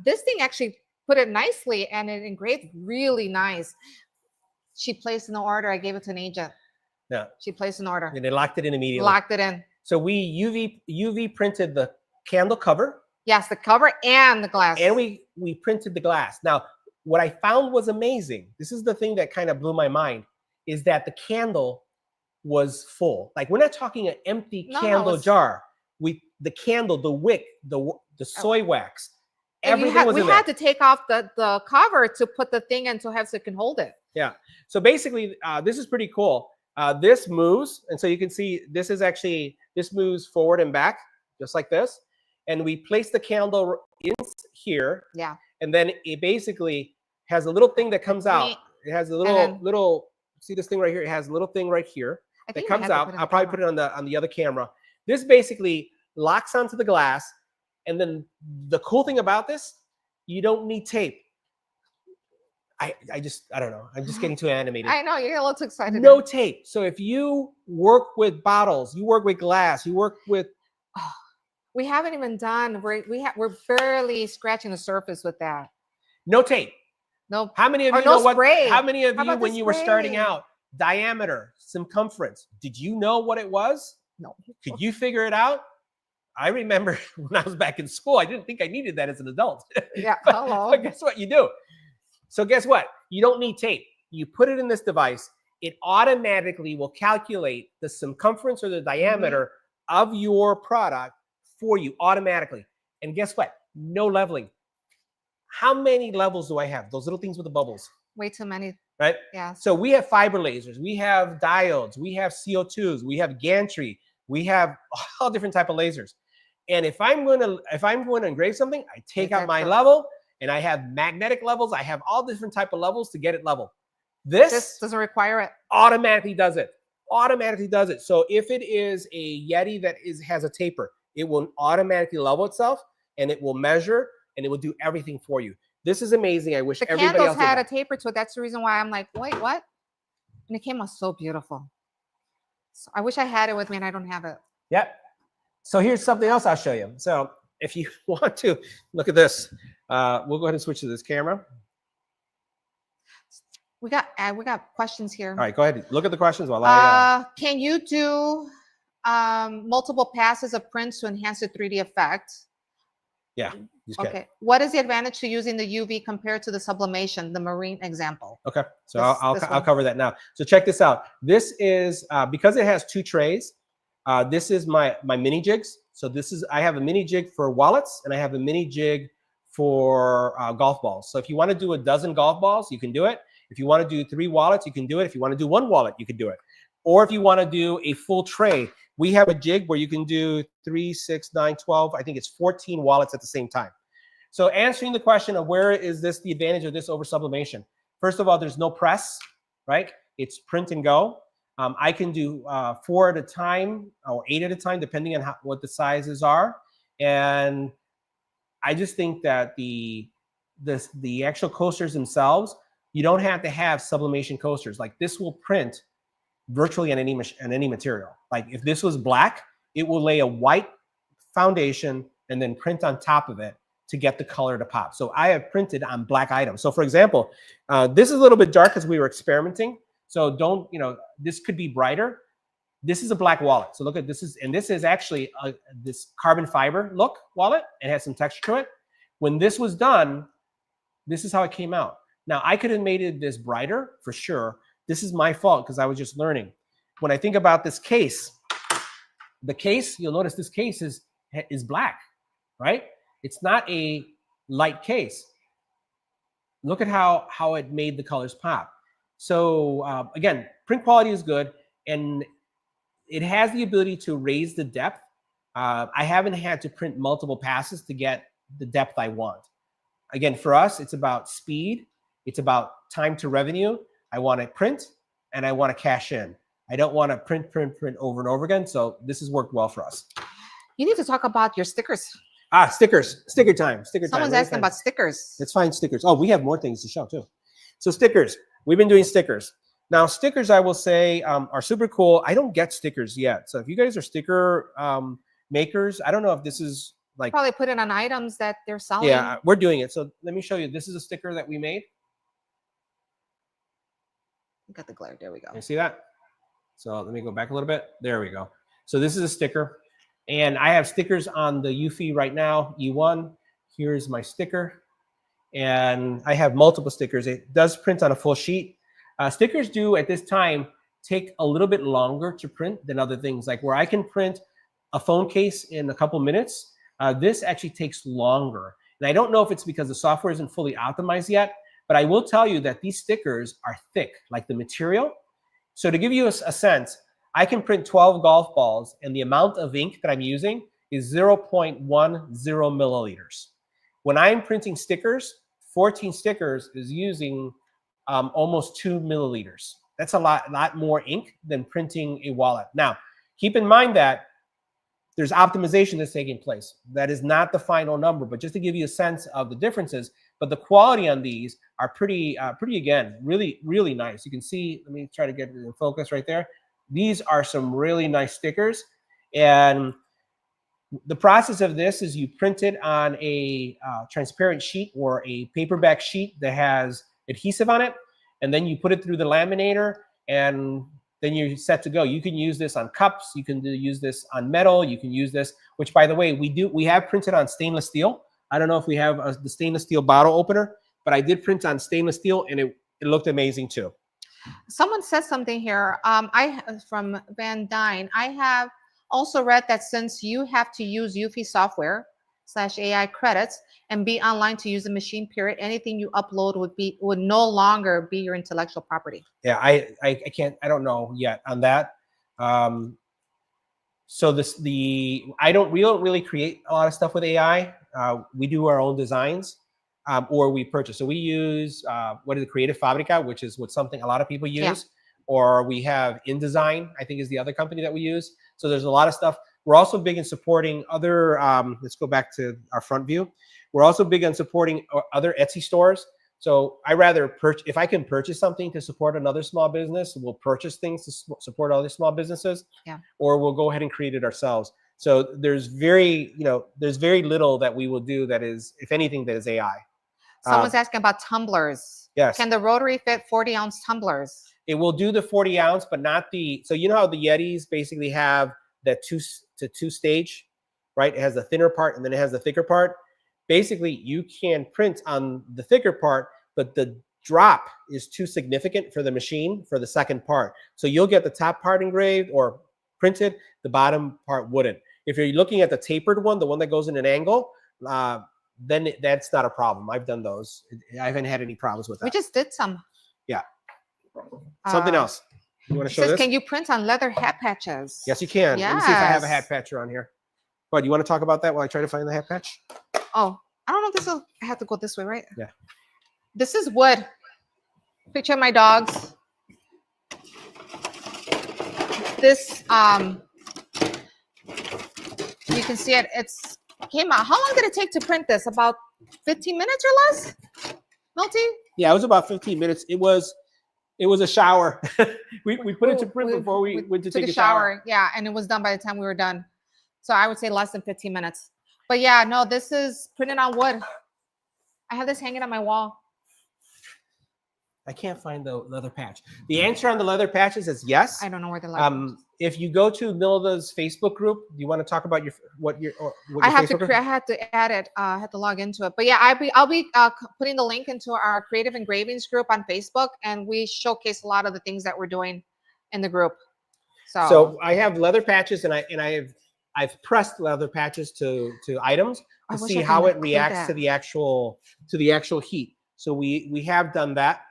This thing actually put it nicely, and it engraved really nice. She placed an order. I gave it to an agent. Yeah. She placed an order. And they locked it in immediately. Locked it in. So we UV printed the candle cover. Yes, the cover and the glass. And we printed the glass. Now, what I found was amazing. This is the thing that kind of blew my mind, is that the candle was full. Like, we're not talking an empty candle jar. The candle, the wick, the soy wax, everything was in there. We had to take off the cover to put the thing in so it can hold it. Yeah. So basically, this is pretty cool. This moves, and so you can see this moves forward and back, just like this. And we place the candle in here. Yeah. And then it basically has a little thing that comes out. It has a little, see this thing right here? It has a little thing right here that comes out. I'll probably put it on the other camera. This basically locks onto the glass. And then the cool thing about this, you don't need tape. I don't know. I'm just getting too animated. I know, you're a little too excited. No tape. So if you work with bottles, you work with glass, you work with... We haven't even done, we're barely scratching the surface with that. No tape. No. How many of you know what? How many of you, when you were starting out, diameter, circumference, did you know what it was? No. Could you figure it out? I remember when I was back in school, I didn't think I needed that as an adult. Yeah, but guess what? You do. So guess what? You don't need tape. You put it in this device, it automatically will calculate the circumference or the diameter of your product for you automatically. And guess what? No leveling. How many levels do I have? Those little things with the bubbles. Way too many. Right? Yeah. So we have fiber lasers, we have diodes, we have CO2s, we have gantry, we have all different type of lasers. And if I'm going to engrave something, I take out my level, and I have magnetic levels. I have all different type of levels to get it level. This doesn't require it. Automatically does it. Automatically does it. So if it is a Yeti that has a taper, it will automatically level itself, and it will measure, and it will do everything for you. This is amazing. I wish everybody else did that. The candles had a taper to it. That's the reason why I'm like, wait, what? And it came out so beautiful. So I wish I had it with me, and I don't have it. Yep. So here's something else I'll show you. So if you want to look at this, we'll go ahead and switch to this camera. We got questions here. All right, go ahead. Look at the questions while I. Can you do multiple passes of prints to enhance the 3D effect? Yeah. Okay. What is the advantage to using the UV compared to the sublimation, the marine example? Okay. So I'll cover that now. So check this out. This is because it has two trays. This is my mini jigs. So I have a mini jig for wallets, and I have a mini jig for golf balls. So if you want to do a dozen golf balls, you can do it. If you want to do 3 wallets, you can do it. If you want to do 1 wallet, you can do it. Or if you want to do a full tray, we have a jig where you can do 3, 6, 9, 12. I think it's 14 wallets at the same time. So answering the question of where is this the advantage of this over sublimation? First of all, there's no press, right? It's print and go. I can do 4 at a time or 8 at a time, depending on what the sizes are. And I just think that the actual coasters themselves, you don't have to have sublimation coasters. Like, this will print virtually on any material. Like, if this was black, it will lay a white foundation and then print on top of it to get the color to pop. So I have printed on black items. So for example, this is a little bit dark because we were experimenting. So don't, this could be brighter. This is a black wallet. So look at this is actually this carbon fiber look wallet. It has some texture to it. When this was done, this is how it came out. Now I could have made it this brighter for sure. This is my fault because I was just learning. When I think about this case, the case, you'll notice this case is black, right? It's not a light case. Look at how it made the colors pop. So again, print quality is good, and it has the ability to raise the depth. I haven't had to print multiple passes to get the depth I want. Again, for us, it's about speed. It's about time to revenue. I want to print and I want to cash in. I don't want to print over and over again. So this has worked well for us. You need to talk about your stickers. Ah, stickers. Sticker time. Sticker time. Someone's asking about stickers. Let's find stickers. Oh, we have more things to show too. So stickers. We've been doing stickers. Now, stickers, I will say, are super cool. I don't get stickers yet. So if you guys are sticker makers, I don't know if this is like... Probably put it on items that they're selling. Yeah, we're doing it. So let me show you. This is a sticker that we made. Got the glare. There we go. You see that? So let me go back a little bit. There we go. So this is a sticker. And I have stickers on the Eufy right now, E1. Here's my sticker. And I have multiple stickers. It does print on a full sheet. Stickers do, at this time, take a little bit longer to print than other things. Like where I can print a phone case in a couple minutes, this actually takes longer. And I don't know if it's because the software isn't fully optimized yet, but I will tell you that these stickers are thick, like the material. So to give you a sense, I can print 12 golf balls, and the amount of ink that I'm using is 0.10 milliliters. When I'm printing stickers, 14 stickers is using almost 2 milliliters. That's a lot more ink than printing a wallet. Now, keep in mind that there's optimization that's taking place. That is not the final number, but just to give you a sense of the differences. But the quality on these are pretty again, really, really nice. You can see, let me try to get it in focus right there. These are some really nice stickers. And the process of this is you print it on a transparent sheet or a paperback sheet that has adhesive on it. And then you put it through the laminator, and then you're set to go. You can use this on cups. You can use this on metal. You can use this, which, by the way, we have printed on stainless steel. I don't know if we have the stainless steel bottle opener, but I did print on stainless steel, and it looked amazing too. Someone said something here. From Van Dyne. I have also read that since you have to use Eufy software / AI credits and be online to use the machine, period, anything you upload would no longer be your intellectual property. Yeah, I can't, I don't know yet on that. So we don't really create a lot of stuff with AI. We do our own designs, or we purchase. So we use what is it, Creative Fabrica, which is something a lot of people use. Yeah. Or we have InDesign, I think is the other company that we use. So there's a lot of stuff. We're also big in supporting other, let's go back to our front view. We're also big on supporting other Etsy stores. So I rather if I can purchase something to support another small business, we'll purchase things to support other small businesses. Yeah. Or we'll go ahead and create it ourselves. So there's very little that we will do that is, if anything, that is AI. Someone's asking about tumblers. Yes. Can the Rotary fit 40-ounce tumblers? It will do the 40 ounce, but not so you know how the Yetis basically have that two stage, right? It has the thinner part and then it has the thicker part. Basically, you can print on the thicker part, but the drop is too significant for the machine for the second part. So you'll get the top part engraved or printed, the bottom part wouldn't. If you're looking at the tapered one, the one that goes in an angle, then that's not a problem. I've done those. I haven't had any problems with that. We just did some. Yeah. Something else. You want to show this? Can you print on leather hat patches? Yes, you can. Yes. Let me see if I have a hat patcher on here. But you want to talk about that while I try to find the hat patch? Oh, I don't know. I have to go this way, right? Yeah. This is wood. Picture of my dogs. This, you can see it. It's came out. How long did it take to print this? About 15 minutes or less? Milty? Yeah, it was about 15 minutes. It was a shower. we put it to print before we went to take a shower. Yeah, and it was done by the time we were done. So I would say less than 15 minutes. But yeah, no, this is printed on wood. I have this hanging on my wall. I can't find the leather patch. The answer on the leather patches is yes. I don't know where the leather if you go to Milda's Facebook group, do you want to talk about what your I had to add it. I had to log into it. But yeah, I'll be putting the link into our creative engravings group on Facebook, and we showcase a lot of the things that we're doing in the group. So I have leather patches, and I've pressed leather patches to items to see how it reacts to the actual heat. So we have done that.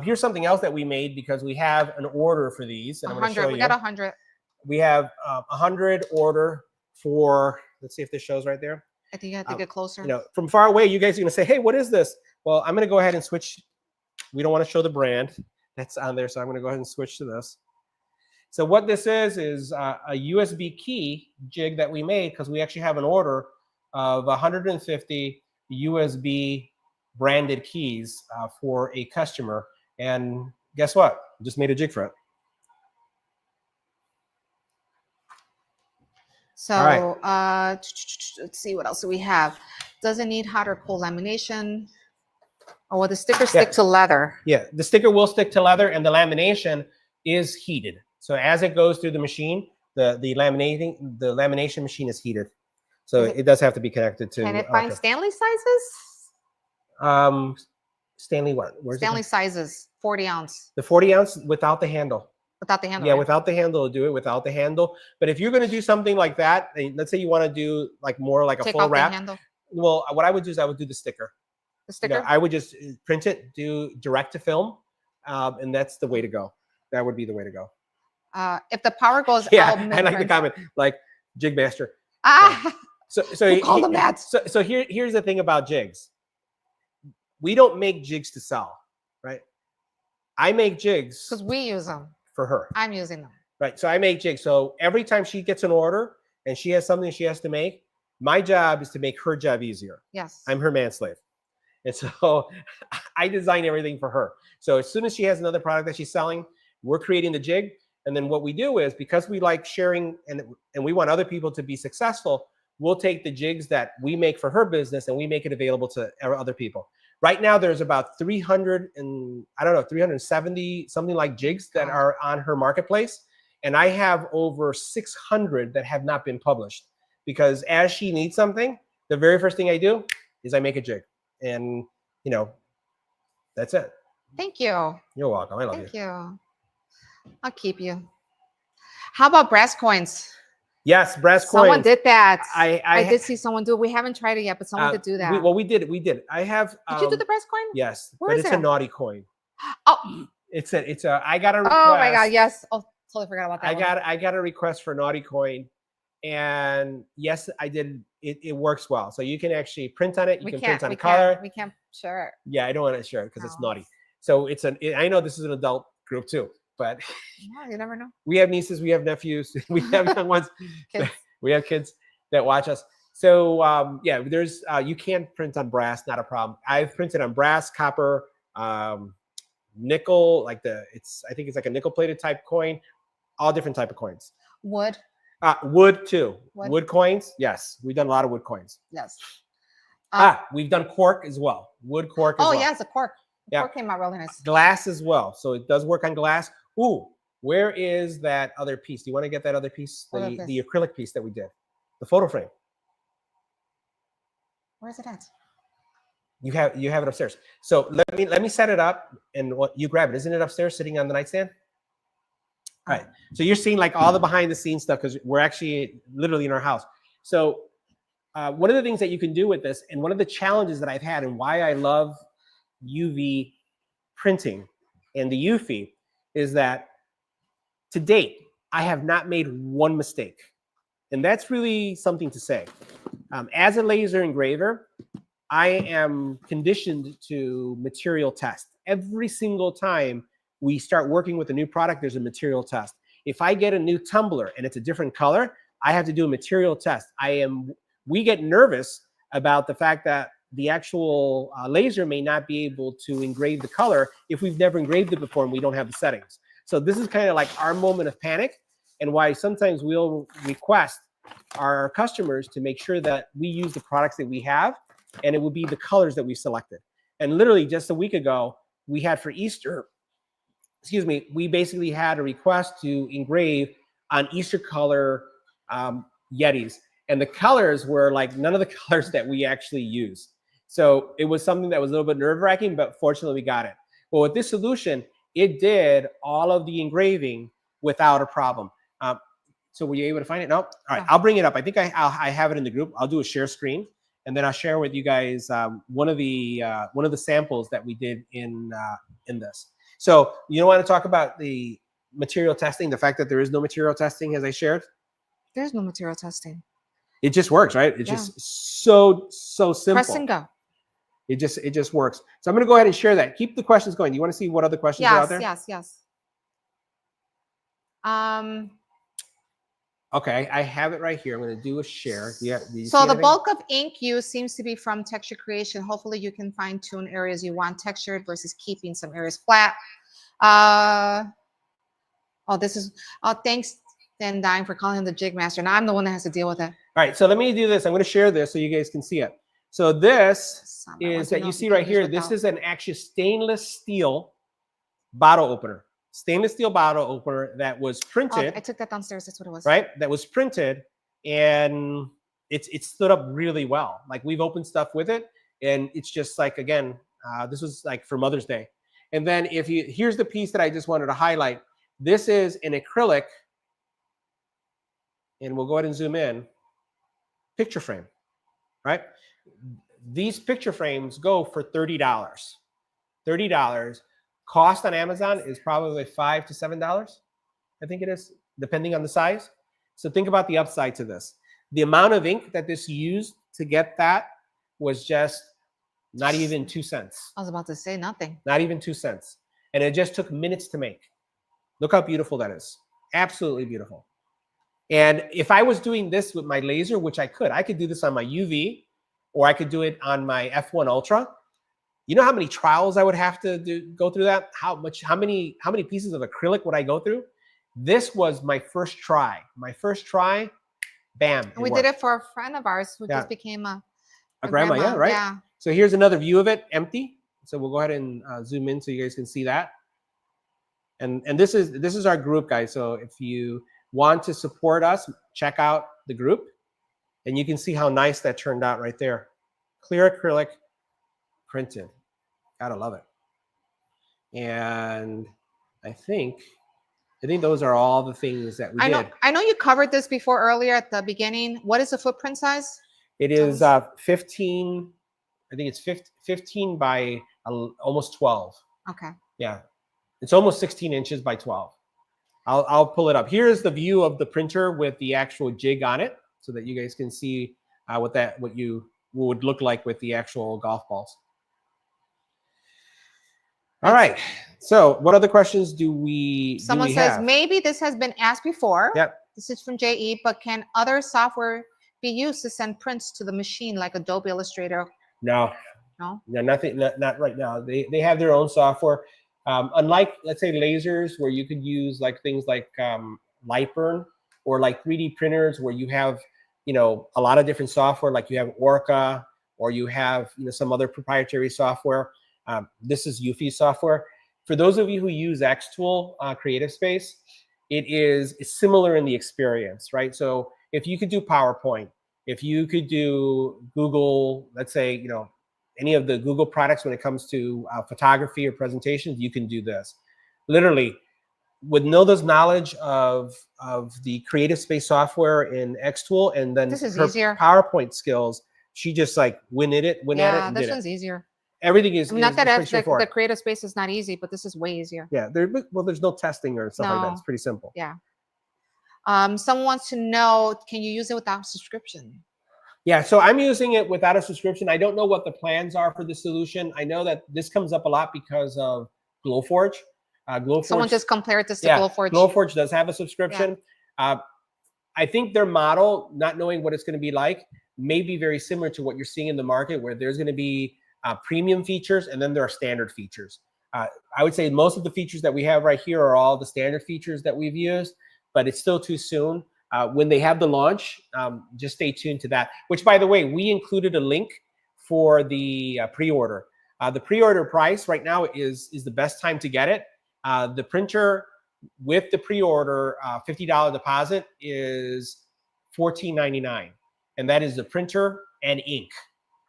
Here's something else that we made because we have an order for these. And 100. We got 100. We have 100 order for. Let's see if this shows right there. I think you have to get closer. From far away, you guys are gonna say, "Hey, what is this?" Well, I'm gonna go ahead and switch. We don't want to show the brand that's on there, so I'm gonna go ahead and switch to this. So what this is a USB key jig that we made because we actually have an order of 150 USB branded keys for a customer. And guess what? Just made a jig for it. So All right. let's see, what else do we have? Does it need hot or cold lamination? Or will the sticker stick to leather? Yeah, the sticker will stick to leather, and the lamination is heated. So as it goes through the machine, the lamination machine is heated. So it does have to be connected to. Can it find Stanley sizes? Stanley what? Where's Stanley sizes, 40 ounce. The 40 ounce without the handle. Without the handle. Yeah, right? without the handle, do it without the handle. But if you're going to do something like that, let's say you want to do like more like a full wrap. Well, what I would do is I would do the sticker. The sticker? You know, I would just print it, do direct to film, and that's the way to go. That would be the way to go. If the power goes out, I like the comment, like Jig Master. So who called them that? So here's the thing about jigs. We don't make jigs to sell, right? I make jigs because we use them for her. I'm using them. Right. So I make jigs. So every time she gets an order and she has something she has to make, my job is to make her job easier. Yes. I'm her manslave. And so I design everything for her. So as soon as she has another product that she's selling, we're creating the jig. And then what we do is, because we like sharing and we want other people to be successful, we'll take the jigs that we make for her business and we make it available to other people. Right now, there's about 370 something like jigs that are on her marketplace. And I have over 600 that have not been published, because as she needs something, the very first thing I do is I make a jig. And, you know, that's it. Thank you. You're welcome. I love you. Thank you. I'll keep you. How about brass coins? Yes, brass coins. Someone did that. I did see someone do it. We haven't tried it yet, but someone did do that. We did it. We did. I have. Did you do the brass coin? Yes, Where but is it's it? a naughty coin. Oh, it's a. I got a request. Oh my God! Yes. Oh, totally forgot about that. I got a request for naughty coin, and yes, I did. It works well. So you can actually print on it. You can print on color. We can't share it. Yeah, I don't want to share it because it's naughty. So it's I know this is an adult group too, but yeah, you never know. We have nieces, we have nephews, we have young ones. Kids. We have kids that watch us. So yeah, there's you can print on brass, not a problem. I've printed on brass, copper, nickel, like I think it's like a nickel plated type coin, all different type of coins. Wood. Wood too. Wood coins. Yes, we've done a lot of wood coins. Yes. We've done cork as well. Wood cork as well. Oh yes, a cork. Cork came out really nice. Glass as well. So it does work on glass. Ooh, where is that other piece? Do you want to get that other piece? The acrylic piece that we did. The photo frame. Where is it at? You have it upstairs. So let me set it up and you grab it. Isn't it upstairs sitting on the nightstand? All right. So you're seeing like all the behind the scenes stuff because we're actually literally in our house. So one of the things that you can do with this, and one of the challenges that I've had and why I love UV printing and the Eufy, is that to date, I have not made one mistake. And that's really something to say. As a laser engraver, I am conditioned to material test. Every single time we start working with a new product, there's a material test. If I get a new tumbler and it's a different color, I have to do a material test. We get nervous about the fact that the actual laser may not be able to engrave the color if we've never engraved it before and we don't have the settings. So this is kind of like our moment of panic, and why sometimes we'll request our customers to make sure that we use the products that we have, and it will be the colors that we selected. And literally just a week ago, we had for Easter, we basically had a request to engrave on Easter color Yetis. And the colors were like none of the colors that we actually use. So it was something that was a little bit nerve-wracking, but fortunately we got it. Well, with this solution, it did all of the engraving without a problem. So were you able to find it? No? All right, I'll bring it up. I think I have it in the group. I'll do a share screen, and then I'll share with you guys one of the samples that we did in this. So you want to talk about the material testing, the fact that there is no material testing, as I shared? There's no material testing. It just works, right? It's just so simple. Press and go. It just works. So I'm going to go ahead and share that. Keep the questions going. Do you want to see what other questions are out there? Yes. Okay, I have it right here. I'm going to do a share. Do you So see the anything? bulk of ink use seems to be from texture creation. Hopefully you can fine tune areas you want textured versus keeping some areas flat. Oh, this is, oh, thanks, Dan Dime, for calling him the jig master. Now I'm the one that has to deal with it. All right, so let me do this. I'm going to share this so you guys can see it. So this Some, I want is to that know you if see can right use here. This without. is an actually stainless steel bottle opener. Stainless steel bottle opener that was Oh, printed. I took that downstairs. That's what it was. Right? That was printed, and it stood up really well. Like, we've opened stuff with it, and it's just like, again, this was like for Mother's Day. And then here's the piece that I just wanted to highlight. This is an acrylic, and we'll go ahead and zoom in, picture frame, right? These picture frames go for $30. $30. Cost on Amazon is probably $5 to $7, I think it is, depending on the size. So think about the upside to this. The amount of ink that this used to get that was just not even 2 cents. I was about to say nothing. Not even 2 cents. And it just took minutes to make. Look how beautiful that is. Absolutely beautiful. And if I was doing this with my laser, which I could do this on my UV, or I could do it on my F1 Ultra. You know how many trials I would have to go through that? How many pieces of acrylic would I go through? This was my first try. My first try, bam. And we did it for a friend of ours who just became a grandma. Yeah, right? Yeah. So here's another view of it, empty. So we'll go ahead and zoom in so you guys can see that. And this is our group, guys. So if you want to support us, check out the group. And you can see how nice that turned out right there. Clear acrylic, printed. Gotta love it. And I think those are all the things that we did. I know you covered this before earlier at the beginning. What is the footprint size? It is 15. I think it's 15 by almost 12. Okay. Yeah, it's almost 16 inches by 12. I'll pull it up. Here's the view of the printer with the actual jig on it, so that you guys can see what would look like with the actual golf balls. All right. So what other questions do we Someone says, maybe this has been asked before. Yep. This is from JE, but can other software be used to send prints to the machine like Adobe Illustrator? No. No? No, nothing, not right now. They have their own software. Unlike, let's say, lasers, where you could use like things like Lightburn, or like 3D printers where you have, a lot of different software, like you have Orca, or you have, some other proprietary software. This is Eufy software. For those of you who use Xtool Creative Space, it's similar in the experience, right? So if you could do PowerPoint, if you could do Google, let's say, any of the Google products when it comes to photography or presentations, you can do this. Literally, with Nilda's knowledge of the Creative Space software in Xtool, and then her easier. PowerPoint skills, she just like went at it and this did one's it. Easier. Everything is not that the Creative Space is not easy, but this is way easier. Yeah, there's no testing or stuff like that. It's pretty simple. Yeah. Someone wants to know, can you use it without subscription? Yeah, so I'm using it without a subscription. I don't know what the plans are for the solution. I know that this comes up a lot because of Glowforge. Someone just compared this to Glowforge. Glowforge does have a subscription. Yeah. I think their model, not knowing what it's going to be like, may be very similar to what you're seeing in the market, where there's going to be premium features and then there are standard features. I would say most of the features that we have right here are all the standard features that we've used, but it's still too soon. When they have the launch, just stay tuned to that. Which, by the way, we included a link for the pre-order. The pre-order price right now is the best time to get it. The printer with the pre-order $50 deposit is $14.99, and that is the printer and ink.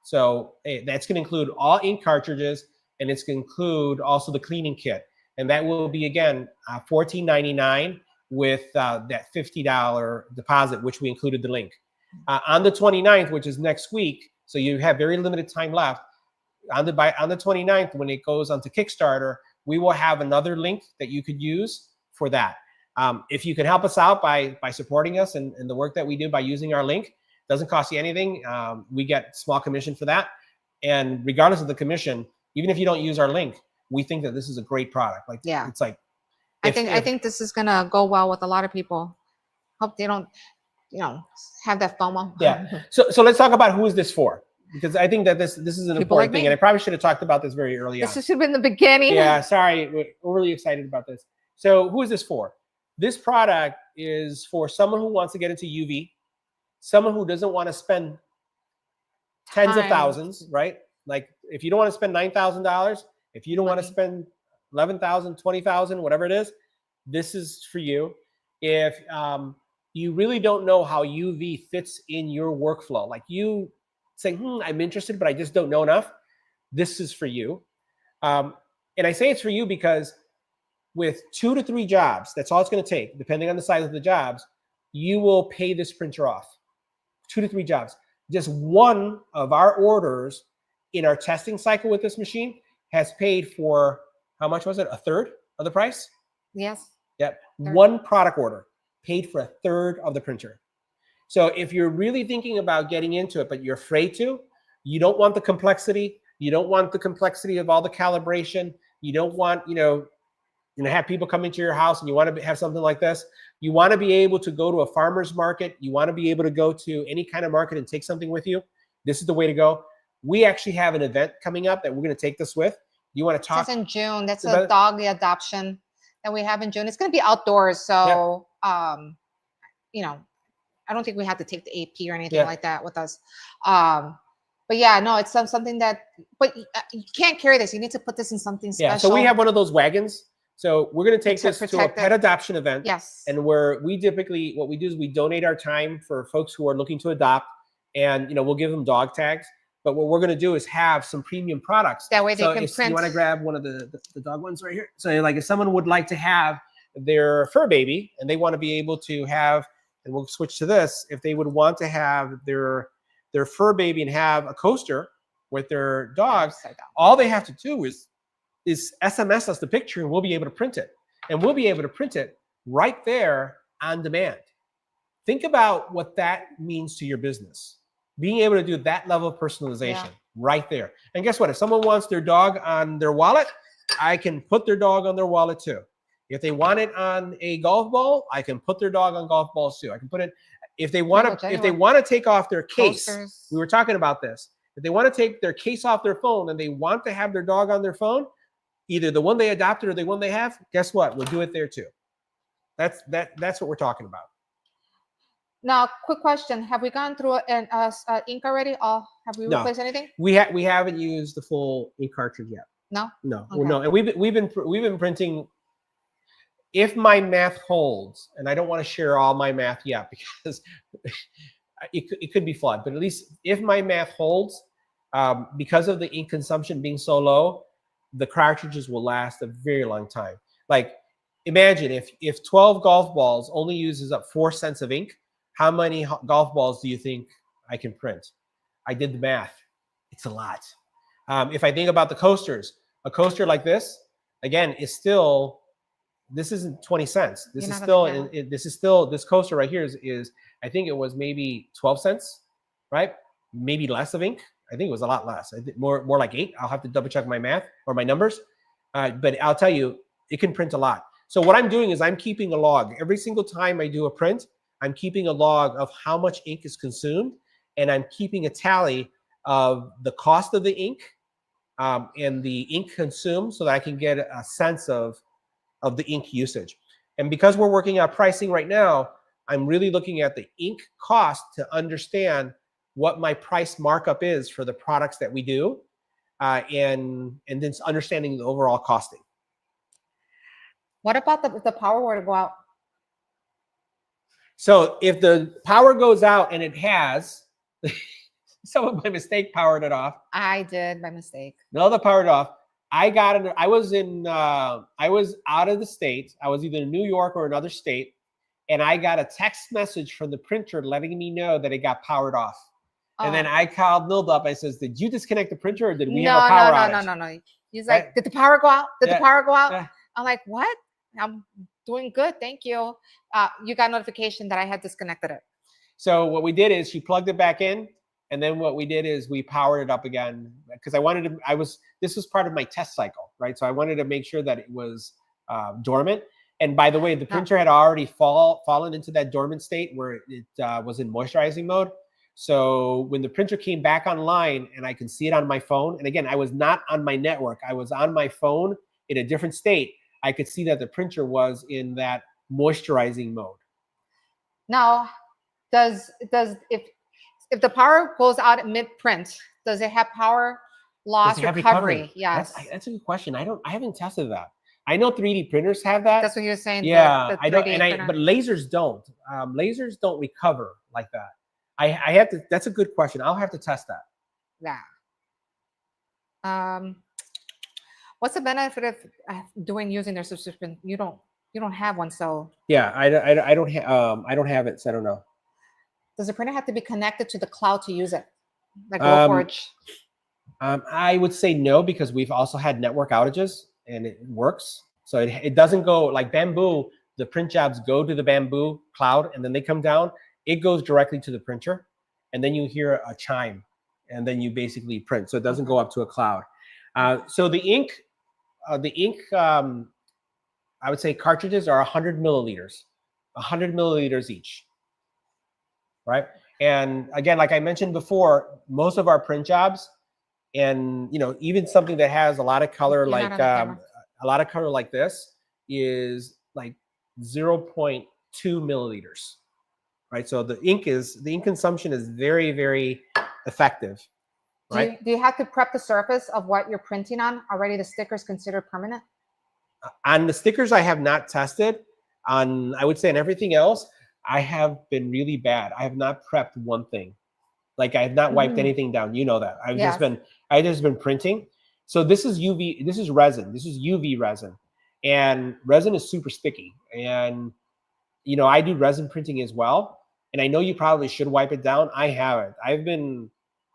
So that's going to include all ink cartridges, and it's going to include also the cleaning kit, and that will be again $14.99 with that $50 deposit, which we included the link. On the 29th, which is next week, so you have very limited time left. On the 29th, when it goes onto Kickstarter, we will have another link that you could use for that. If you can help us out by supporting us and the work that we do by using our link, doesn't cost you anything. We get small commission for that. And regardless of the commission, even if you don't use our link, we think that this is a great product. Like, it's like, I think this is gonna go well with a lot of people. Hope they don't, have that FOMO. Yeah. So let's talk about who is this for, because I think that this is an People important like thing, me. and I probably should have talked about this very early on. This should have been the beginning. Yeah, sorry, we're overly excited about this. So who is this for? This product is for someone who wants to get into UV, someone who doesn't want to spend tens of thousands, right? Like if you don't want to spend $9,000, if you don't want to spend 11,000, 20,000, whatever it is, this is for you. If you really don't know how UV fits in your workflow, like you say, I'm interested, but I just don't know enough, this is for you. And I say it's for you because with 2 to 3 jobs, that's all it's going to take, depending on the size of the jobs, you will pay this printer off. 2 to 3 jobs. Just one of our orders in our testing cycle with this machine has paid for, how much was it? A third of the price? Yes. Yep. One product order paid for a third of the printer. So if you're really thinking about getting into it, but you're afraid to, you don't want the complexity. You don't want the complexity of all the calibration. You don't want, have people come into your house and you want to have something like this. You want to be able to go to a farmer's market. You want to be able to go to any kind of market and take something with you. This is the way to go. We actually have an event coming up that we're going to take this with. You want to talk? That's in June. That's a dog adoption that we have in June. It's going to be outdoors. So, I don't think we have to take the AP or anything like that with us. But yeah, no, it's something that, but you can't carry this. You need to put this in something special. Yeah, so we have one of those wagons. So we're going to take this to a pet adoption event. Yes. And where we typically, what we do is we donate our time for folks who are looking to adopt, and we'll give them dog tags. But what we're going to do is have some premium products. That way they can print. You want to grab one of the dog ones right here. So like if someone would like to have their fur baby and they want to be able to have, and we'll switch to this, if they would want to have their fur baby and have a coaster with their dogs, all they have to do is SMS us the picture and we'll be able to print it. And we'll be able to print it right there on demand. Think about what that means to your business. Being able to do that level of personalization right there. And guess what? If someone wants their dog on their wallet, I can put their dog on their wallet too. If they want it on a golf ball, I can put their dog on golf balls too. I can put it, if they want to take off their case, we were talking about this. If they want to take their case off their phone and they want to have their dog on their phone, either the one they adopted or the one they have, guess what? We'll do it there too. That's what we're talking about. Now, quick question: have we gone through an ink already? Or have we replaced anything? We haven't used the full ink cartridge yet. No. No. Okay. No. And we've been printing. If my math holds, and I don't want to share all my math yet because it could be flawed, but at least if my math holds, because of the ink consumption being so low, the cartridges will last a very long time. Like, imagine if 12 golf balls only uses up 4 cents of ink, how many golf balls do you think I can print? I did the math. It's a lot. If I think about the coasters, a coaster like this, again, is still, this isn't 20 cents. This is still, this coaster right here is, I think it was maybe 12 cents, right? Maybe less of ink. I think it was a lot less. I think more like 8. I'll have to double check my math or my numbers. But I'll tell you, it can print a lot. So what I'm doing is I'm keeping a log. Every single time I do a print, I'm keeping a log of how much ink is consumed, and I'm keeping a tally of the cost of the ink and the ink consumed so that I can get a sense of the ink usage. And because we're working out pricing right now, I'm really looking at the ink cost to understand what my price markup is for the products that we do, and then understanding the overall costing. What about the power were to go out? So if the power goes out, and it has, someone by mistake powered it off. I did by mistake. No, the powered off. I was out of the state. I was either in New York or another state, and I got a text message from the printer letting me know that it got powered off. And then I called Nilda up. I says, "Did you disconnect the printer, or did we have a power outage?" No. He's like, "Did the power go out? Did the power go out?" Yeah. I'm like, "What? I'm doing good, thank you." You got notification that I had disconnected it. So what we did is she plugged it back in, and then what we did is we powered it up again because this was part of my test cycle, right? So I wanted to make sure that it was dormant. And by the way, the printer had already fallen into that dormant state where it was in moisturizing mode. So when the printer came back online and I can see it on my phone, and again, I was not on my network, I was on my phone in a different state, I could see that the printer was in that moisturizing mode. Now, if the power goes out mid print, does it have power loss recovery? Yes. That's a good question. I haven't tested that. I know 3D printers have that. That's what you're saying. Yeah, the I don't, printer. but lasers don't. Lasers don't recover like that. I have to. That's a good question. I'll have to test that. Yeah. What's the benefit of using their subscription? You don't have one, so. Yeah, I don't have it, so I don't know. Does the printer have to be connected to the cloud to use it, like Glowforge? I would say no, because we've also had network outages and it works. So it doesn't go like Bamboo. The print jobs go to the Bamboo cloud and then they come down. It goes directly to the printer, and then you hear a chime, and then you basically print. So it doesn't go up to a cloud. So the ink, I would say cartridges are 100 milliliters, 100 milliliters each, right? And again, like I mentioned before, most of our print jobs, and even something that has a lot of color, like this, is like 0.2 milliliters. Right, so the ink consumption is very, very effective. Right? Do you have to prep the surface of what you're printing on already? The stickers considered permanent? On the stickers, I have not tested. On, I would say, on everything else, I have been really bad. I have not prepped one thing. Like I have not wiped anything down. You know that. I've just been printing. So this is UV. This is resin. This is UV resin, and resin is super sticky. And I do resin printing as well. And I know you probably should wipe it down. I haven't. I've been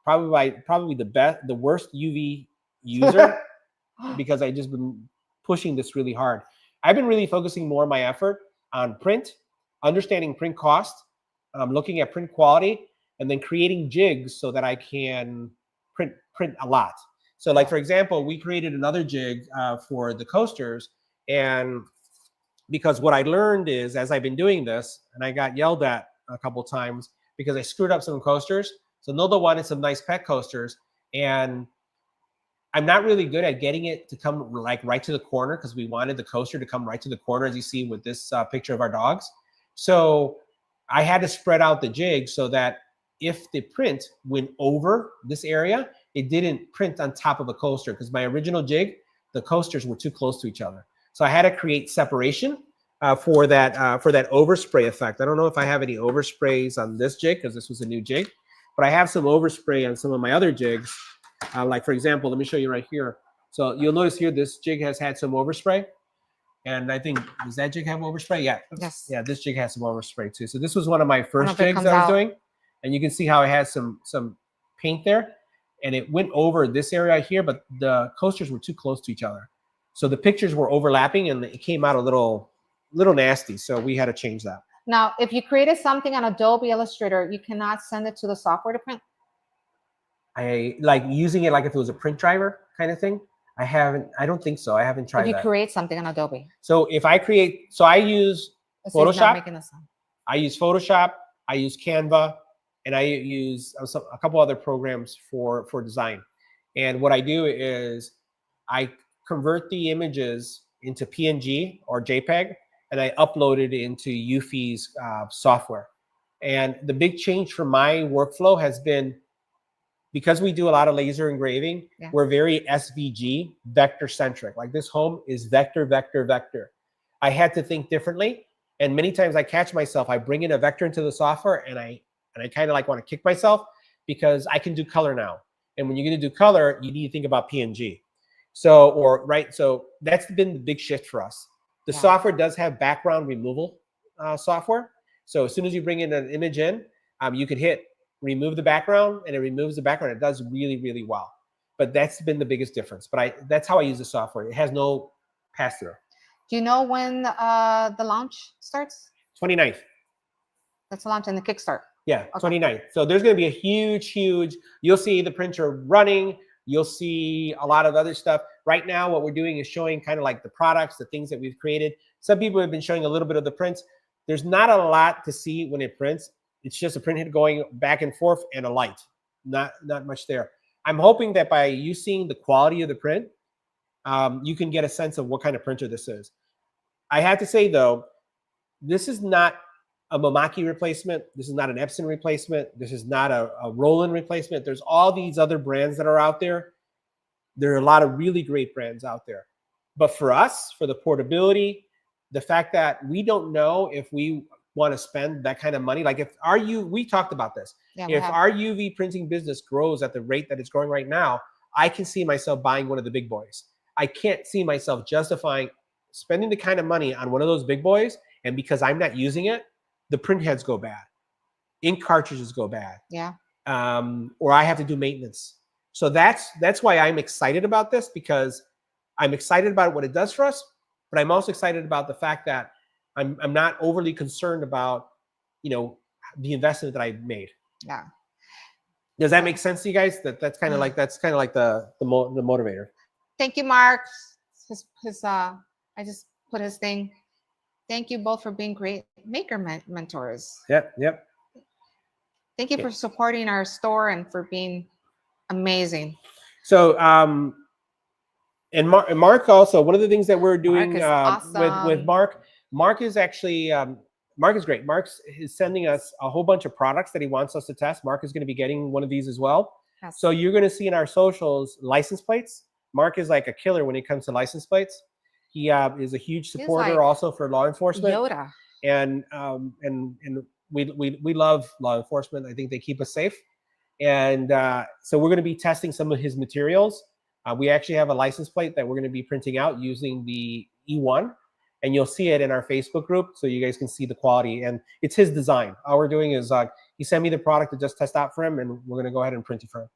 probably the worst UV user because I just been pushing this really hard. I've been really focusing more of my effort on print, understanding print cost, looking at print quality, and then creating jigs so that I can print a lot. So like, for example, we created another jig for the coasters, and because what I learned is, as I've been doing this, and I got yelled at a couple times because I screwed up some coasters. So Nilda wanted some nice pet coasters, and I'm not really good at getting it to come like right to the corner, because we wanted the coaster to come right to the corner, as you see with this picture of our dogs. So I had to spread out the jig so that if the print went over this area, it didn't print on top of a coaster, because my original jig, the coasters were too close to each other. So I had to create separation for that overspray effect. I don't know if I have any oversprays on this jig, because this was a new jig, but I have some overspray on some of my other jigs. Like, for example, let me show you right here. So you'll notice here, this jig has had some overspray. And I think, does that jig have overspray? Yeah. Yes. Yeah, this jig has some overspray too. So this was one of my first jigs that I was doing. And you can see how it has some paint there. And it went over this area here, but the coasters were too close to each other. So the pictures were overlapping and it came out a little nasty. So we had to change that. Now, if you created something on Adobe Illustrator, you cannot send it to the software to print? I like using it like if it was a print driver kind of thing. I don't think so. I haven't tried that. If you create something on Adobe. So if I create, so I use Photoshop. I use Photoshop, I use Canva, and I use a couple other programs for design. And what I do is I convert the images into PNG or JPEG, and I upload it into Eufy's software. And the big change for my workflow has been, because we do a lot of laser engraving, we're very SVG, vector centric. Like this home is vector, vector, vector. I had to think differently. And many times I catch myself, I bring in a vector into the software and I kind of like want to kick myself, because I can do color now. And when you're going to do color, you need to think about PNG. So that's been the big shift for us. The software does have background removal software. So as soon as you bring in an image in, you could hit remove the background, and it removes the background. It does really, really well. But that's been the biggest difference. But that's how I use the software. It has no pass-through. Do you know when the launch starts? 29th. That's the launch and the kickstart. Yeah, okay. 29th. So there's going to be a huge, you'll see the printer running. You'll see a lot of other stuff. Right now, what we're doing is showing kind of like the products, the things that we've created. Some people have been showing a little bit of the prints. There's not a lot to see when it prints. It's just a print head going back and forth and a light. Not much there. I'm hoping that by you seeing the quality of the print, you can get a sense of what kind of printer this is. I have to say though, this is not a Mamaki replacement. This is not an Epson replacement. This is not a Roland replacement. There's all these other brands that are out there. There are a lot of really great brands out there. But for us, for the portability, the fact that we don't know if we want to spend that kind of money, like if we talked about this. Yeah, if our UV printing business grows at the rate that it's growing right now, I can see myself buying one of the big boys. I can't see myself justifying spending the kind of money on one of those big boys, and because I'm not using it, the print heads go bad, ink cartridges go bad, or I have to do maintenance. So that's why I'm excited about this, because I'm excited about what it does for us, but I'm also excited about the fact that I'm not overly concerned about, you know, the investment that I've made. Yeah. Does that make sense to you guys? That's kind of like the motivator. Thank you, Mark. I just put his thing. Thank you both for being great maker mentors. Yep. Thank you for supporting our store and for being amazing. So, and Mark also, one of the things that we're doing awesome. with Mark is actually, Mark is great. Mark is sending us a whole bunch of products that he wants us to test. Mark is going to be getting one of these as well. Yes. So you're going to see in our socials license plates. Mark is like a killer when it comes to license plates. He is a huge supporter also for law enforcement. Yoda. And we love law enforcement. I think they keep us safe. And so we're going to be testing some of his materials. We actually have a license plate that we're going to be printing out using the E1, and you'll see it in our Facebook group so you guys can see the quality. And it's his design. All we're doing is he sent me the product to just test out for him, and we're going to go ahead and print it for him.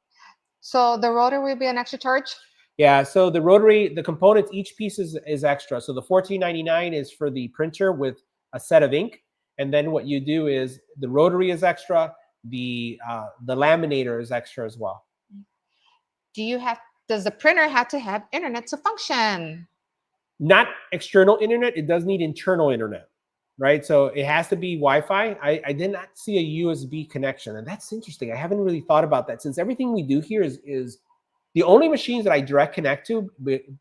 So the Rotary will be an extra charge? Yeah, so the Rotary, the components, each piece is extra. So the $14.99 is for the printer with a set of ink. And then what you do is the Rotary is extra, the laminator is extra as well. Does the printer have to have internet to function? Not external internet, it does need internal internet, right? So it has to be Wi-Fi. I did not see a USB connection, and that's interesting. I haven't really thought about that, since everything we do here is the only machines that I direct connect to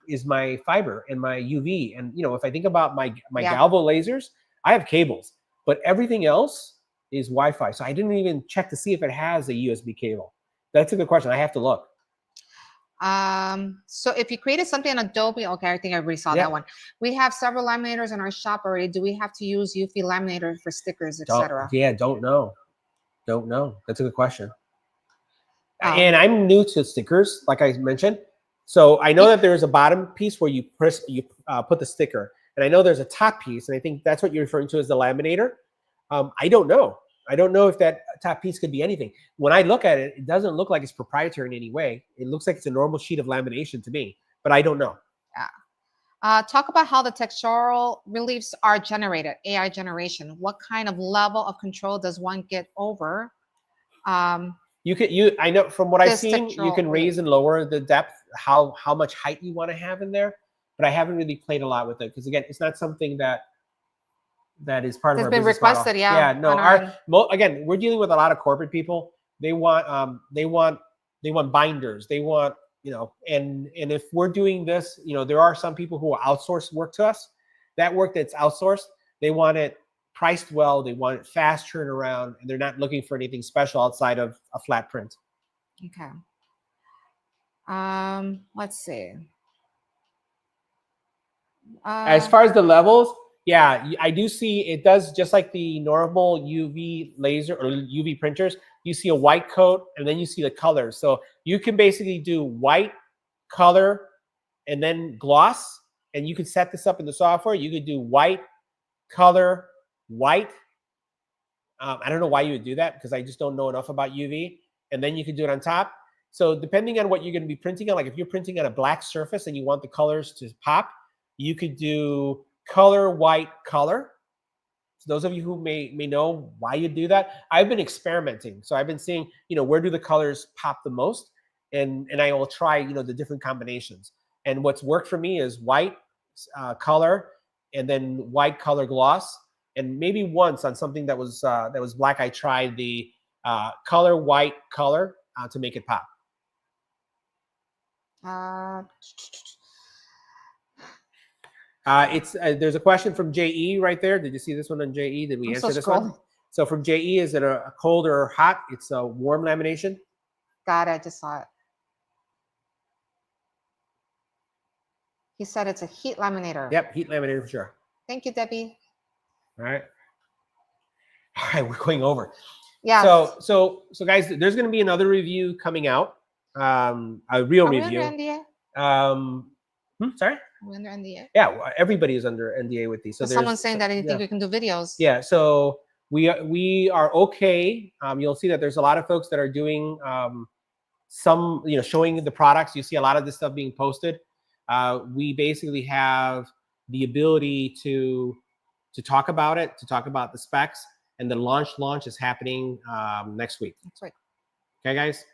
is my fiber and my UV. And you know, if I think about my Galvo lasers, I have cables, but everything else is Wi-Fi. So I didn't even check to see if it has a USB cable. That's a good question. I have to look. So if you created something in Adobe, okay, I think I already saw that one. We have several laminators in our shop already. Do we have to use Eufy laminator for stickers, etc.? Yeah, don't know. That's a good question. And I'm new to stickers, like I mentioned. So I know that there's a bottom piece where you put the sticker, and I know there's a top piece, and I think that's what you're referring to as the laminator. I don't know. I don't know if that top piece could be anything. When I look at it, it doesn't look like it's proprietary in any way. It looks like it's a normal sheet of lamination to me, but I don't know. Yeah. Talk about how the textural reliefs are generated, AI generation. What kind of level of control does one get over? I know from what I've seen, you can raise and lower the depth, how much height you want to have in there, but I haven't really played a lot with it because again, it's not something that is part of our business requested model. Yeah, no. Again, we're dealing with a lot of corporate people. They want binders. They want, you know, and if we're doing this, you know, there are some people who outsource work to us. That work that's outsourced, they want it priced well. They want it fast turnaround, and they're not looking for anything special outside of a flat print. Okay. Let's see. As far as the levels, yeah, I do see it does just like the normal UV laser or UV printers. You see a white coat, and then you see the colors. So you can basically do white, color, and then gloss. And you can set this up in the software. You could do white, color, white. I don't know why you would do that because I just don't know enough about UV. And then you can do it on top. So depending on what you're going to be printing on, like if you're printing on a black surface and you want the colors to pop, you could do color, white, color. So those of you who may know why you do that, I've been experimenting. So I've been seeing, you know, where do the colors pop the most? And I will try, you know, the different combinations. And what's worked for me is white, color, and then white color gloss. And maybe once on something that was black, I tried the color white color to make it pop. There's a question from JE right there. Did you see this one on JE? Did we answer this one? So from JE, is it a cold or hot? It's a warm lamination. Got it. I just saw it. He said it's a heat laminator. Yep, heat laminator for sure. Thank you, Debbie. All right. All right, we're going over. Yeah. So guys, there's going to be another review coming out. A real review. Are we under NDA? Sorry? Are we under NDA? Yeah, everybody is under NDA with these. So someone's saying that I think we can do videos. Yeah, so we are okay. You'll see that there's a lot of folks that are doing some, showing the products. You see a lot of this stuff being posted. We basically have the ability to talk about it, to talk about the specs, and the launch is happening next week. That's right. Okay, guys.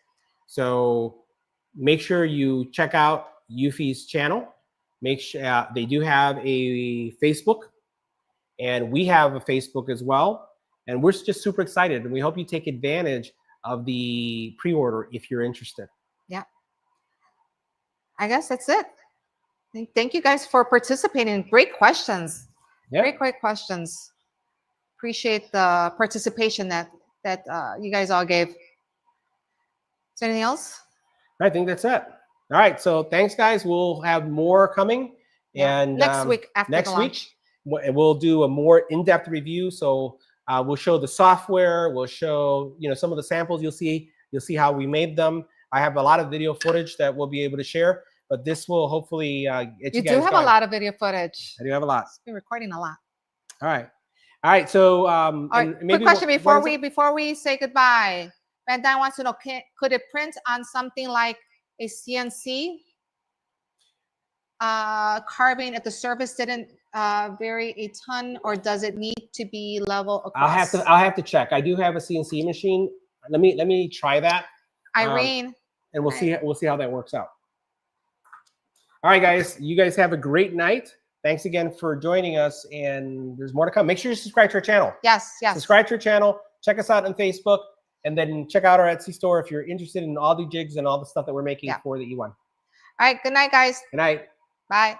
So make sure you check out Eufy's channel. Make sure they do have a Facebook, and we have a Facebook as well. And we're just super excited, and we hope you take advantage of the pre-order if you're interested. Yeah. I guess that's it. Thank you guys for participating. Great questions. Yep. Great questions. Appreciate the participation that you guys all gave. Is there anything else? I think that's it. All right. So thanks, guys. We'll have more coming. Yeah. And next week after next the launch. week, we'll do a more in-depth review. So we'll show the software. We'll show some of the samples. You'll see how we made them. I have a lot of video footage that we'll be able to share. But this will hopefully get you guys do have going. A lot of video footage. I do have a lot. I've been recording a lot. All right. So all right, quick question before we say goodbye. Van Dyne wants to know, could it print on something like a CNC carving if the surface didn't vary a ton, or does it need to be level across? I'll have to check. I do have a CNC machine. Let me try that. Irene. And we'll see how that works out. All right, guys. You guys have a great night. Thanks again for joining us, and there's more to come. Make sure you subscribe to our channel. Yes. Subscribe to our channel. Check us out on Facebook, and then check out our Etsy store if you're interested in all the jigs and all the stuff that we're making for the E1. All right. Good night, guys. Good night. Bye.